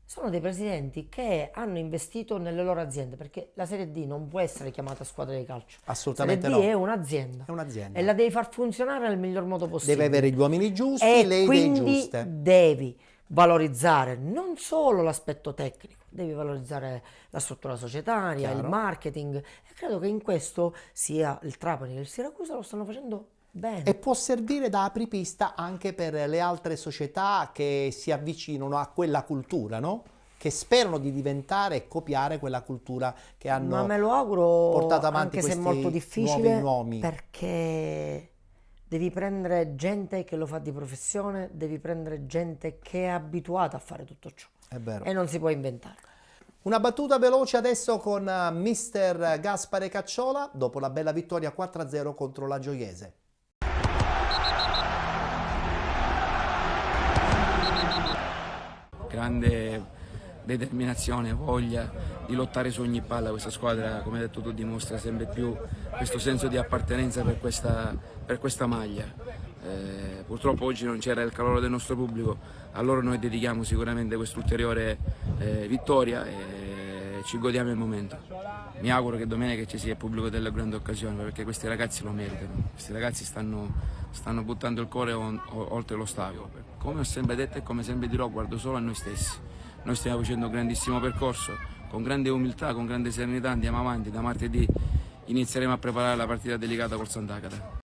sono dei presidenti che hanno investito nelle loro aziende, perché la Serie D non può essere chiamata squadra di calcio. Assolutamente no. La Serie D è un'azienda. È un'azienda. E la devi far funzionare nel miglior modo possibile. Deve avere gli uomini giusti, e le idee giuste. Devi valorizzare non solo l'aspetto tecnico, devi valorizzare la struttura societaria, il marketing, e credo che in questo sia il Trapani che il Siracusa lo stanno facendo bene. E può servire da apripista anche per le altre società che si avvicinano a quella cultura, no? Che sperano di diventare e copiare quella cultura che hanno Ma me lo auguro, portato avanti, anche se è molto difficile, nuovi nomi. Perché devi prendere gente che lo fa di professione, devi prendere gente che è abituata a fare tutto ciò. È vero. E non si può inventare. Una battuta veloce adesso con mister Gaspare Cacciola dopo la bella vittoria 4-0 contro la Gioiese. Grande determinazione, voglia di lottare su ogni palla. Questa squadra, come hai detto tu, dimostra sempre più questo senso di appartenenza per questa maglia. Purtroppo oggi non c'era il calore del nostro pubblico, a loro noi dedichiamo sicuramente quest'ulteriore vittoria e ci godiamo il momento. Mi auguro che domenica ci sia il pubblico delle grandi occasioni, perché questi ragazzi lo meritano. Questi ragazzi stanno buttando il cuore oltre lo stadio. Come ho sempre detto e come sempre dirò, guardo solo a noi stessi. Noi stiamo facendo un grandissimo percorso, con grande umiltà, con grande serenità andiamo avanti. Da martedì inizieremo a preparare la partita delicata col Sant'Agata.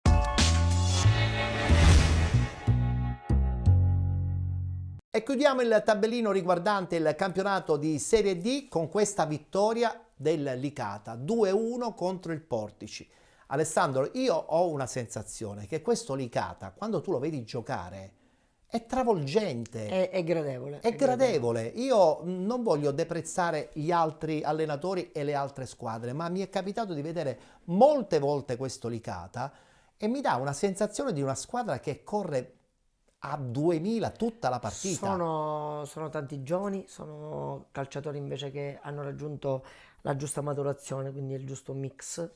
E chiudiamo il tabellino riguardante il campionato di Serie D con questa vittoria del Licata, 2-1 contro il Portici. Alessandro, io ho una sensazione che questo Licata, quando tu lo vedi giocare, è travolgente. È gradevole. È gradevole. Io non voglio deprezzare gli altri allenatori e le altre squadre, ma mi è capitato di vedere molte volte questo Licata e mi dà una sensazione di una squadra che corre a 2000 tutta la partita. Sono tanti giovani, sono calciatori invece che hanno raggiunto la giusta maturazione, quindi il giusto mix.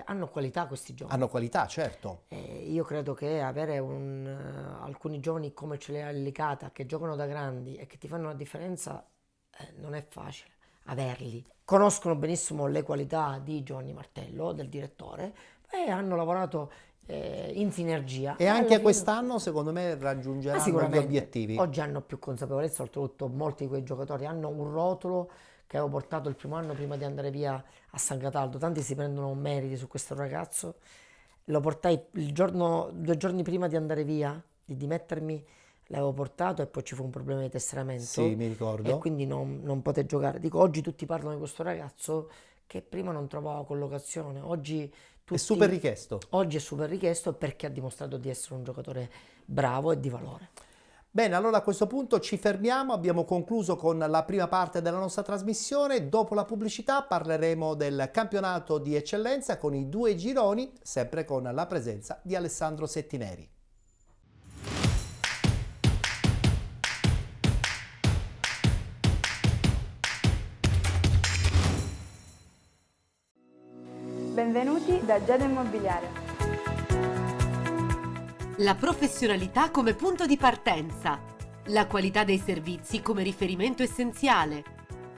Hanno qualità questi giovani. Hanno qualità, certo. Io credo che avere alcuni giovani come ce li ha il Licata, che giocano da grandi e che ti fanno la differenza, non è facile averli. Conoscono benissimo le qualità di Giovanni Martello, del direttore, e hanno lavorato in sinergia. E anche quest'anno secondo me raggiungeranno gli obiettivi. Oggi hanno più consapevolezza, oltretutto molti di quei giocatori hanno un rotolo che avevo portato il primo anno prima di andare via a San Cataldo. Tanti si prendono meriti su questo ragazzo. Lo portai 2 giorni prima di andare via, di dimettermi, l'avevo portato e poi ci fu un problema di tesseramento. Sì, mi ricordo. E quindi non poté giocare. Dico, oggi tutti parlano di questo ragazzo che prima non trovava collocazione. Oggi è super richiesto. Oggi è super richiesto perché ha dimostrato di essere un giocatore bravo e di valore. Bene, allora a questo punto ci fermiamo, abbiamo concluso con la prima parte della nostra trasmissione. Dopo la pubblicità parleremo del campionato di eccellenza con i 2 gironi, sempre con la presenza di Alessandro Settineri. Benvenuti da Giada Immobiliare. La professionalità come punto di partenza, la qualità dei servizi come riferimento essenziale.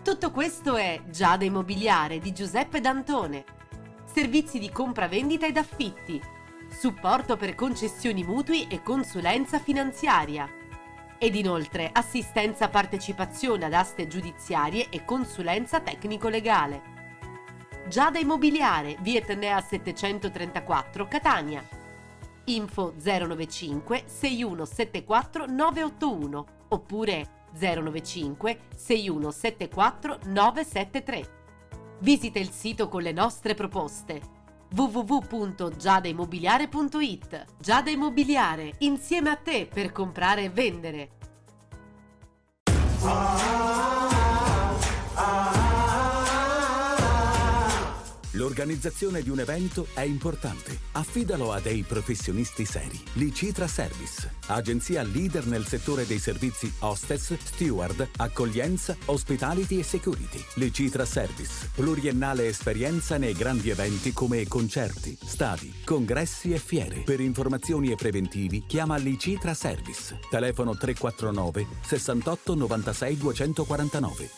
Tutto questo è Giada Immobiliare di Giuseppe D'Antone. Servizi di compravendita ed affitti, supporto per concessioni mutui e consulenza finanziaria. Ed inoltre assistenza partecipazione ad aste giudiziarie e consulenza tecnico-legale. Giada Immobiliare, via Etnea 734, Catania. Info 095 6174 981 oppure 095 6174 973. Visita il sito con le nostre proposte www.giadaimmobiliare.it. Giada Immobiliare, insieme a te per comprare e vendere. L'organizzazione di un evento è importante. Affidalo a dei professionisti seri. Licitra Service, agenzia leader nel settore dei servizi hostess, steward, accoglienza, hospitality e security. Licitra Service, pluriennale esperienza nei grandi eventi come concerti, stadi, congressi e fiere. Per informazioni e preventivi chiama Licitra Service. Telefono 349 68 96 249.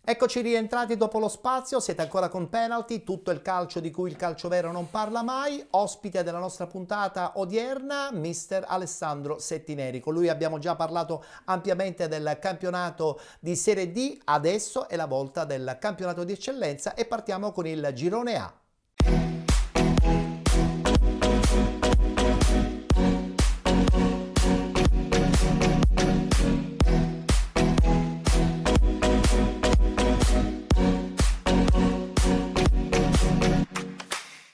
Eccoci rientrati dopo lo spazio, siete ancora con Penalty, tutto il calcio di cui il calcio vero non parla mai. Ospite della nostra puntata odierna, mister Alessandro Settineri. Con lui abbiamo già parlato ampiamente del campionato di Serie D, adesso è la volta del campionato di eccellenza e partiamo con il girone A.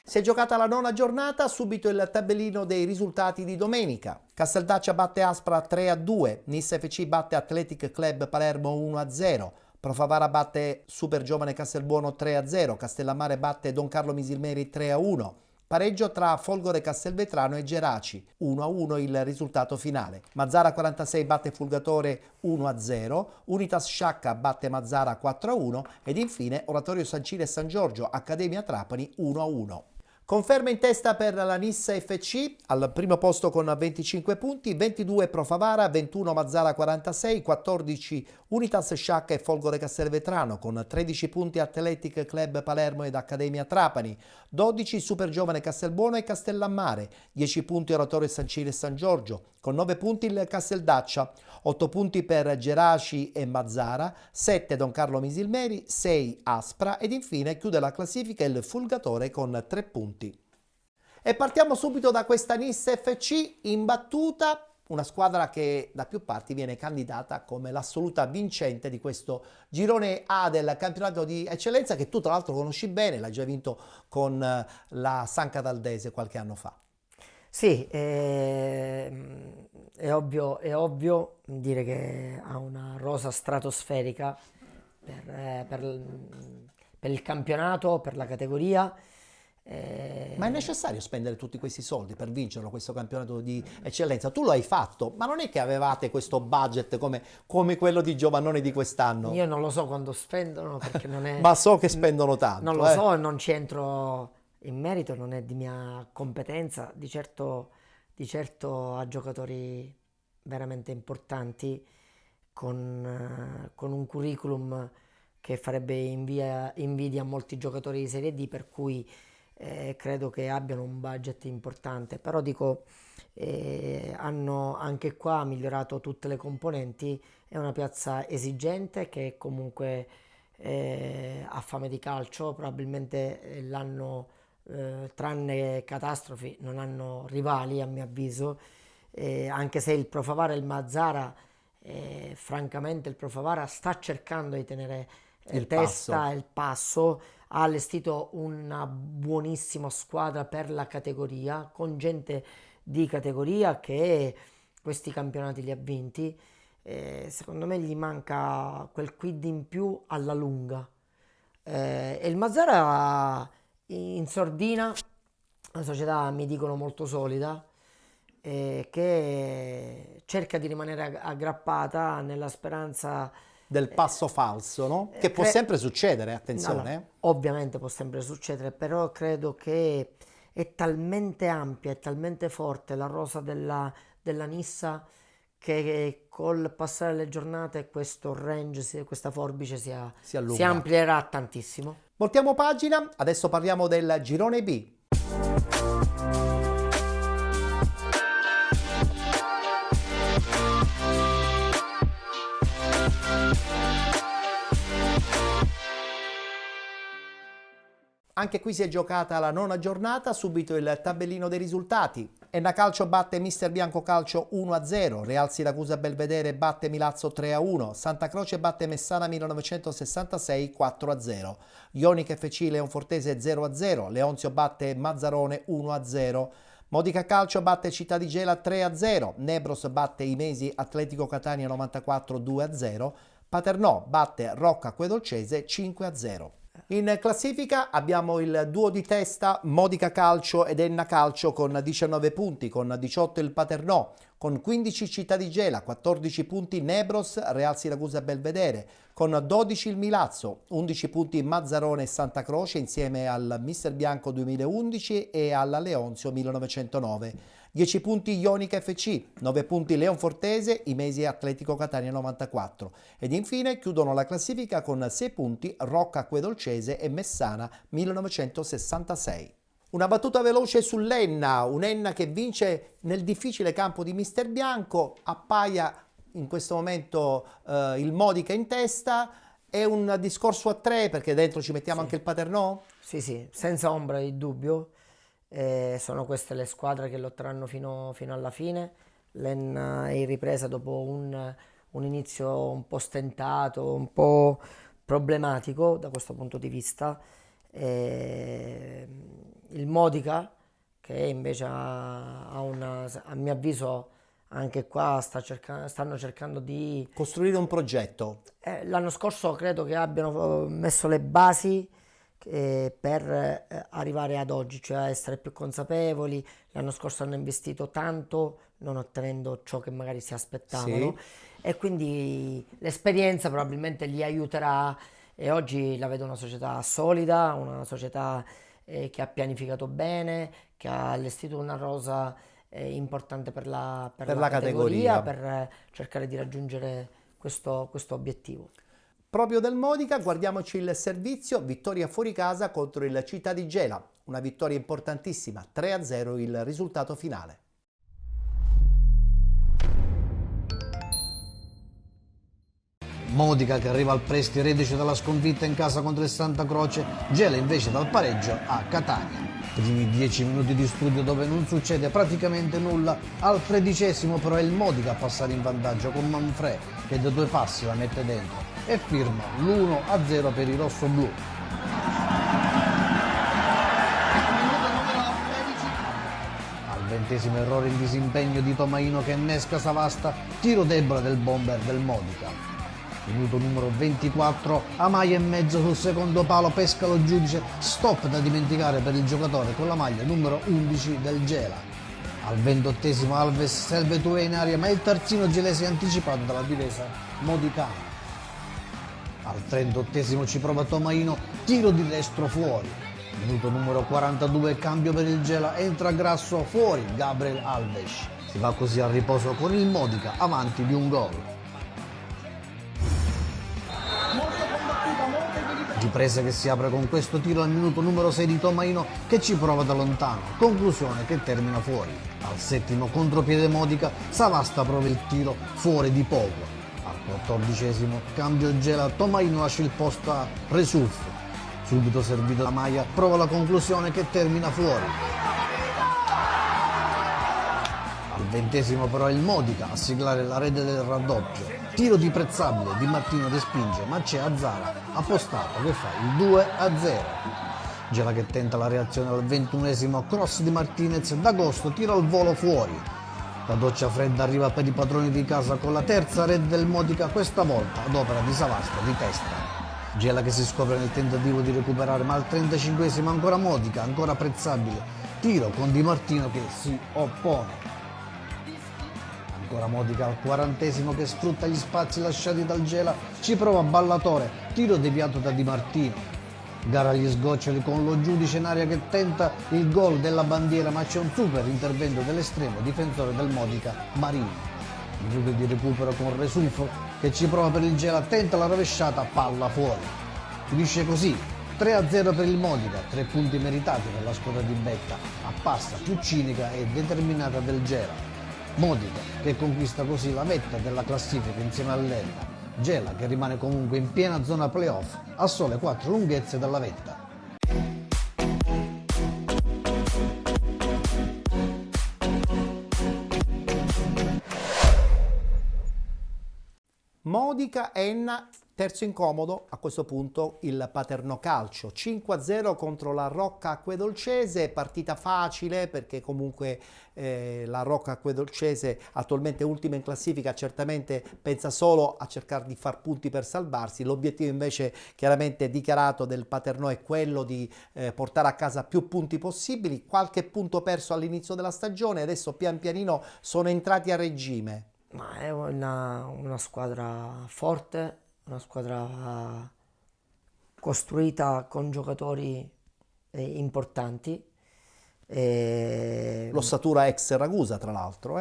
Si è giocata la 9ª giornata, subito il tabellino dei risultati di domenica. Casteldaccia batte Aspra 3-2, Nis FC batte Athletic Club Palermo 1-0, Profavara batte Super Giovane Castelbuono 3-0, Castellammare batte Don Carlo Misilmeri 3-1. Pareggio tra Folgore Castelvetrano e Geraci, 1-1 il risultato finale. Mazzara 46 batte Fulgatore 1-0, Unitas Sciacca batte Mazzara 4-1 ed infine Oratorio Sancile e San Giorgio Accademia Trapani 1-1. Conferma in testa per la Nis FC, al primo posto con 25 punti, 22 Profavara, 21 Mazzara 46, 14 Unitas Sciacca e Folgore Castelvetrano, con 13 punti Athletic Club Palermo ed Accademia Trapani, 12 Super Giovane Castelbuono e Castellammare, 10 punti Oratorio Sancile e San Giorgio, con 9 punti il Casteldaccia, 8 punti per Geraci e Mazzara, 7 Don Carlo Misilmeri, 6 Aspra ed infine chiude la classifica il Fulgatore con 3 punti. E partiamo subito da questa Nis FC imbattuta, una squadra che da più parti viene candidata come l'assoluta vincente di questo girone A del campionato di eccellenza, che tu tra l'altro conosci bene, l'hai già vinto con la San Cataldese qualche anno fa. Sì, è ovvio dire che ha una rosa stratosferica per il campionato, per la categoria. Ma è necessario spendere tutti questi soldi per vincerlo questo campionato di eccellenza? Tu lo hai fatto, ma non è che avevate questo budget come quello di Giovannone di quest'anno? Io non lo so quando spendono, perché non è... Ma so che spendono tanto. Non lo so, non ci entro in merito, non è di mia competenza. Di certo a giocatori veramente importanti con un curriculum che farebbe invidia a molti giocatori di Serie D, per cui credo che abbiano un budget importante, però dico, hanno anche qua migliorato tutte le componenti. È una piazza esigente che comunque ha fame di calcio, probabilmente l'anno, tranne catastrofi, non hanno rivali a mio avviso, anche se il Pro Favara e il Mazzara, francamente il Pro Favara sta cercando di tenere il passo, ha allestito una buonissima squadra per la categoria, con gente di categoria che questi campionati li ha vinti. Secondo me gli manca quel quid in più alla lunga. E il Mazzara in sordina, una società mi dicono molto solida, che cerca di rimanere aggrappata nella speranza del passo falso, no? Che può sempre succedere, attenzione. No, ovviamente può sempre succedere, però credo che è talmente ampia, è talmente forte la rosa della Nissa, che col passare delle giornate questo range, questa forbice si amplierà tantissimo. Voltiamo pagina, adesso parliamo del girone B. Anche qui si è giocata la nona giornata, subito il tabellino dei risultati. Enna Calcio batte Mister Bianco Calcio 1-0, Real Siracusa Belvedere batte Milazzo 3-1, Santa Croce batte Messana 1966 4-0, Ionica FC Leonfortese 0-0, Leonzio batte Mazzarone 1-0, Modica Calcio batte Città di Gela 3-0, Nebros batte Imesi Atletico Catania 94 2-0, Paternò batte Rocca Acquedolcese 5-0. In classifica abbiamo il duo di testa Modica Calcio ed Enna Calcio con 19 punti, con 18 il Paternò, con 15 Città di Gela, 14 punti Nebros, Real Siracusa Belvedere, con 12 il Milazzo, 11 punti Mazzarone e Santa Croce insieme al Mister Bianco 2011 e alla Leonzio 1909. 10 punti Ionica FC, 9 punti Leonfortese, Imesi Atletico Catania 94 ed infine chiudono la classifica con 6 punti Rocca Acquedolcese e Messana 1966. Una battuta veloce sull'Enna, un'Enna che vince nel difficile campo di Mister Bianco, appaia in questo momento il Modica in testa. È un discorso a tre perché dentro ci mettiamo anche il Paternò? Sì, senza ombra di dubbio. Sono queste le squadre che lotteranno fino alla fine. L'Enna è in ripresa dopo un inizio un po' stentato, un po' problematico da questo punto di vista. Il Modica, che invece a mio avviso anche qua stanno cercando di costruire un progetto. L'anno scorso credo che abbiano messo le basi per arrivare ad oggi, cioè essere più consapevoli. L'anno scorso hanno investito tanto non ottenendo ciò che magari si aspettavano, e quindi l'esperienza probabilmente li aiuterà, e oggi la vedo una società solida, una società che ha pianificato bene, che ha allestito una rosa importante per la categoria, per cercare di raggiungere questo obiettivo. Proprio del Modica guardiamoci il servizio, vittoria fuori casa contro il Città di Gela, una vittoria importantissima, 3-0 il risultato finale. Modica che arriva al Presti reduce dalla sconfitta in casa contro il Santa Croce, Gela invece dal pareggio a Catania. Primi 10 minuti di studio dove non succede praticamente nulla, al 13° però è il Modica a passare in vantaggio con Manfred che da 2 passi la mette dentro e firma l'1-0 per i rossoblù. Al 20° errore in disimpegno di Tomaino che innesca Savasta, tiro debole del bomber del Modica. Minuto numero 24, Amaya in mezzo sul secondo palo, pesca lo giudice, stop da dimenticare per il giocatore con la maglia numero 11 del Gela. Al 28° Alves serve Touré in aria, ma il terzino gelese è anticipato dalla difesa modicana. Al 38° ci prova Tomaino, tiro di destro fuori. Minuto numero 42, cambio per il Gela, entra Grasso, fuori Gabriel Alves. Si va così al riposo con il Modica avanti di un gol. Ripresa che si apre con questo tiro al minuto numero 6 di Tomaino che ci prova da lontano, conclusione che termina fuori. Al 7° contropiede Modica, Savasta prova il tiro fuori di poco. Al 14° cambio Gela, Tomaino lascia il posto a Resulfo, subito servito da Maia, prova la conclusione che termina fuori. Al 20° però è il Modica a siglare la rete del raddoppio. Tiro di Prezzabile, Di Martino respinge, ma c'è Azzara appostato che fa il 2-0. Gela che tenta la reazione al 21°, cross di Martinez, D'Agosto tira al volo fuori. La doccia fredda arriva per i padroni di casa con la terza rete del Modica, questa volta ad opera di Savasta di testa. Gela che si scopre nel tentativo di recuperare, ma al 35° ancora Modica, ancora Prezzabile, tiro con Di Martino che si oppone. Ancora Modica al 40° che sfrutta gli spazi lasciati dal Gela, ci prova Ballatore, tiro deviato da Di Martino. Gara agli sgoccioli con lo giudice in aria che tenta il gol della bandiera, ma c'è un super intervento dell'estremo difensore del Modica, Marini. Minuto di recupero con Resulfo che ci prova per il Gela, tenta la rovesciata, palla fuori. Finisce così, 3-0 per il Modica, 3 punti meritati per la squadra di Betta, appassa più cinica e determinata del Gela. Modica che conquista così la vetta della classifica insieme all'Elda. Gela che rimane comunque in piena zona playoff a sole 4 lunghezze dalla vetta. Modica, Enna, terzo incomodo a questo punto il Paternò Calcio, 5-0 contro la Rocca Acquedolcese, partita facile perché comunque la Rocca Acquedolcese attualmente ultima in classifica, certamente pensa solo a cercare di far punti per salvarsi, l'obiettivo invece chiaramente dichiarato del Paternò è quello di portare a casa più punti possibili, qualche punto perso all'inizio della stagione, adesso pian pianino sono entrati a regime. Ma è una squadra forte, una squadra costruita con giocatori importanti. L'ossatura ex Ragusa, tra l'altro,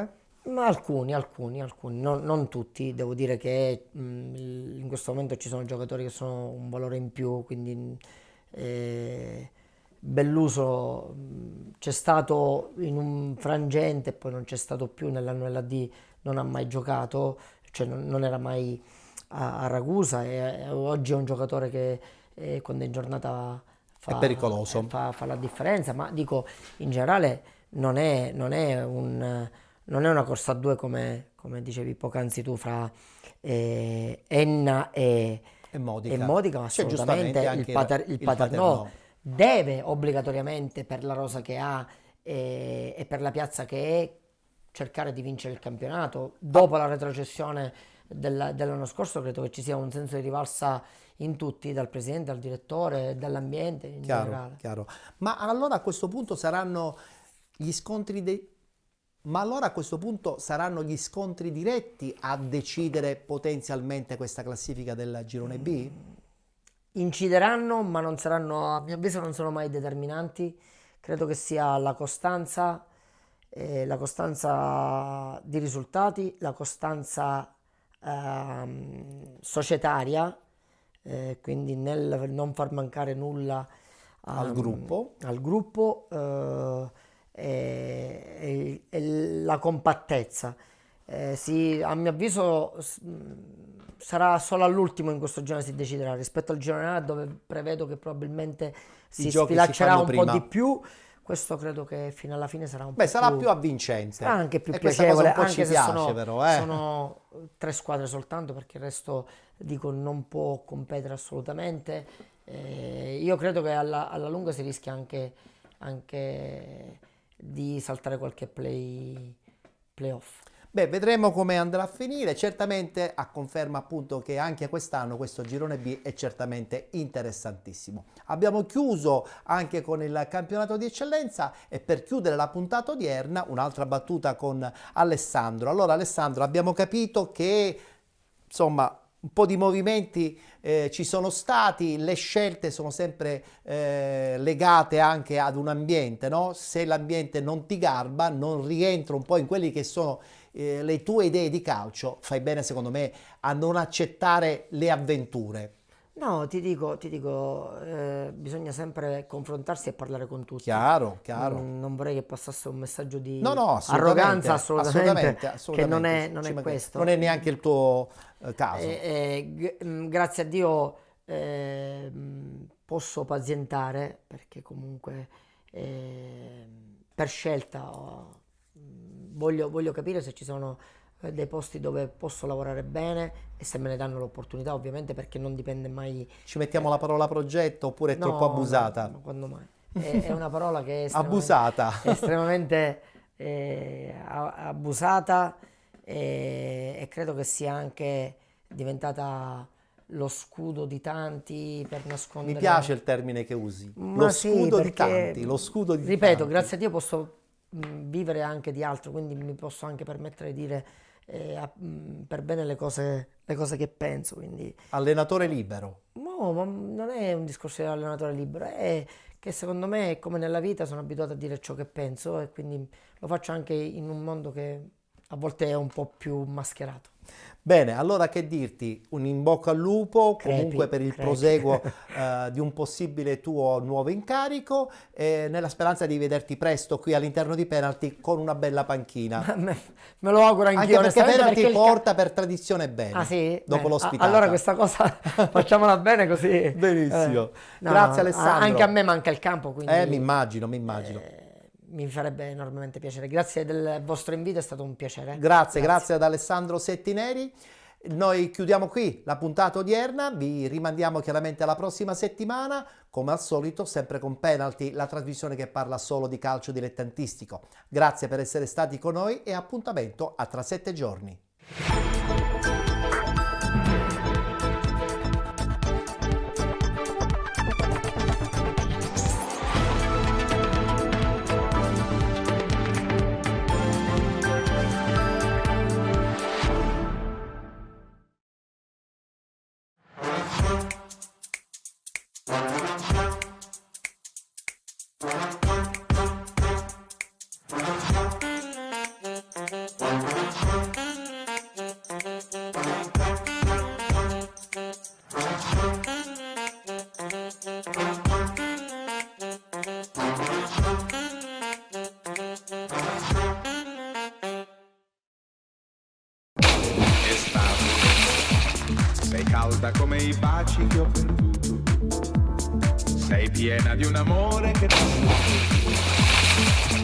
Ma alcuni, non tutti. Devo dire che in questo momento ci sono giocatori che sono un valore in più, quindi Belluso c'è stato in un frangente, poi non c'è stato più nell'anno LAD, non ha mai giocato, cioè non era mai a Ragusa e oggi è un giocatore che quando è in giornata è pericoloso, fa la differenza, ma dico in generale non è una corsa a due come dicevi poc'anzi tu fra Enna e Modica, ma assolutamente il Paternò deve obbligatoriamente per la rosa che ha e per la piazza che è cercare di vincere il campionato. Dopo la retrocessione dell'anno scorso credo che ci sia un senso di rivalsa in tutti, dal presidente al direttore, dall'ambiente in generale. Chiaro. Ma allora a questo punto saranno gli scontri gli scontri diretti a decidere potenzialmente questa classifica del girone B? Incideranno, ma non saranno, a mio avviso non sono mai determinanti. Credo che sia la costanza di risultati, la costanza societaria, quindi nel non far mancare nulla al gruppo, e la compattezza. A mio avviso sarà solo all'ultimo in questo girone si deciderà, rispetto al girone A dove prevedo che probabilmente si sfilaccerà un po' di più. Questo credo che fino alla fine sarà un po' sarà più avvincente. Sarà anche più e piacevole, un po' anche ci se piace, però, sono 3 squadre soltanto, perché il resto, dico, non può competere assolutamente. Io credo che alla lunga si rischia anche di saltare qualche playoff. Beh, vedremo come andrà a finire. Certamente a conferma appunto che anche quest'anno questo girone B è certamente interessantissimo. Abbiamo chiuso anche con il campionato di eccellenza e per chiudere la puntata odierna un'altra battuta con Alessandro. Allora Alessandro, abbiamo capito che insomma un po' di movimenti ci sono stati, le scelte sono sempre legate anche ad un ambiente, no? Se l'ambiente non ti garba, non rientra un po' in quelli che sono le tue idee di calcio, fai bene secondo me a non accettare le avventure. No, ti dico, bisogna sempre confrontarsi e parlare con tutti. Chiaro. Non vorrei che passasse un messaggio di assolutamente, arroganza, assolutamente, che non è questo. Non è neanche il tuo caso. Grazie a Dio posso pazientare, perché comunque per scelta voglio capire se ci sono dei posti dove posso lavorare bene e se me ne danno l'opportunità, ovviamente, perché non dipende mai. Ci mettiamo la parola progetto oppure è troppo abusata? No, quando mai? È una parola che è abusata. estremamente abusata e credo che sia anche diventata lo scudo di tanti per nascondere. Mi piace il termine che usi, scudo di tanti, lo scudo di ripeto, tanti. grazie a Dio posso vivere anche di altro, quindi mi posso anche permettere di dire per bene le cose che penso. Quindi allenatore libero. No, ma non è un discorso di allenatore libero, è che secondo me, come nella vita, sono abituato a dire ciò che penso e quindi lo faccio anche in un mondo che a volte è un po' più mascherato. Bene, allora che dirti? Un in bocca al lupo comunque per il proseguo di un possibile tuo nuovo incarico, nella speranza di vederti presto qui all'interno di Penalty con una bella panchina. Me lo auguro anch'io. Anche perché Penalty porta per tradizione bene. Ah sì? Dopo l'ospitata. Allora questa cosa facciamola bene così. Benissimo. Grazie Alessandro. Anche a me manca il campo, quindi mi immagino. Mi farebbe enormemente piacere. Grazie del vostro invito, è stato un piacere. Grazie ad Alessandro Settineri. Noi chiudiamo qui la puntata odierna, vi rimandiamo chiaramente alla prossima settimana, come al solito sempre con Penalty, la trasmissione che parla solo di calcio dilettantistico. Grazie per essere stati con noi e appuntamento a tra 7 giorni. Sei calda come i baci che ho perduto, sei piena di un amore che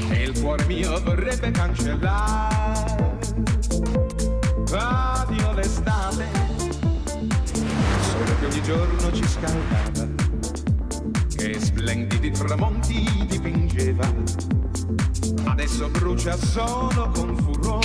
e il cuore mio vorrebbe cancellare. Addio l'estate, solo che ogni giorno ci scaldava, che splendidi tramonti dipingeva, adesso brucia solo con furore.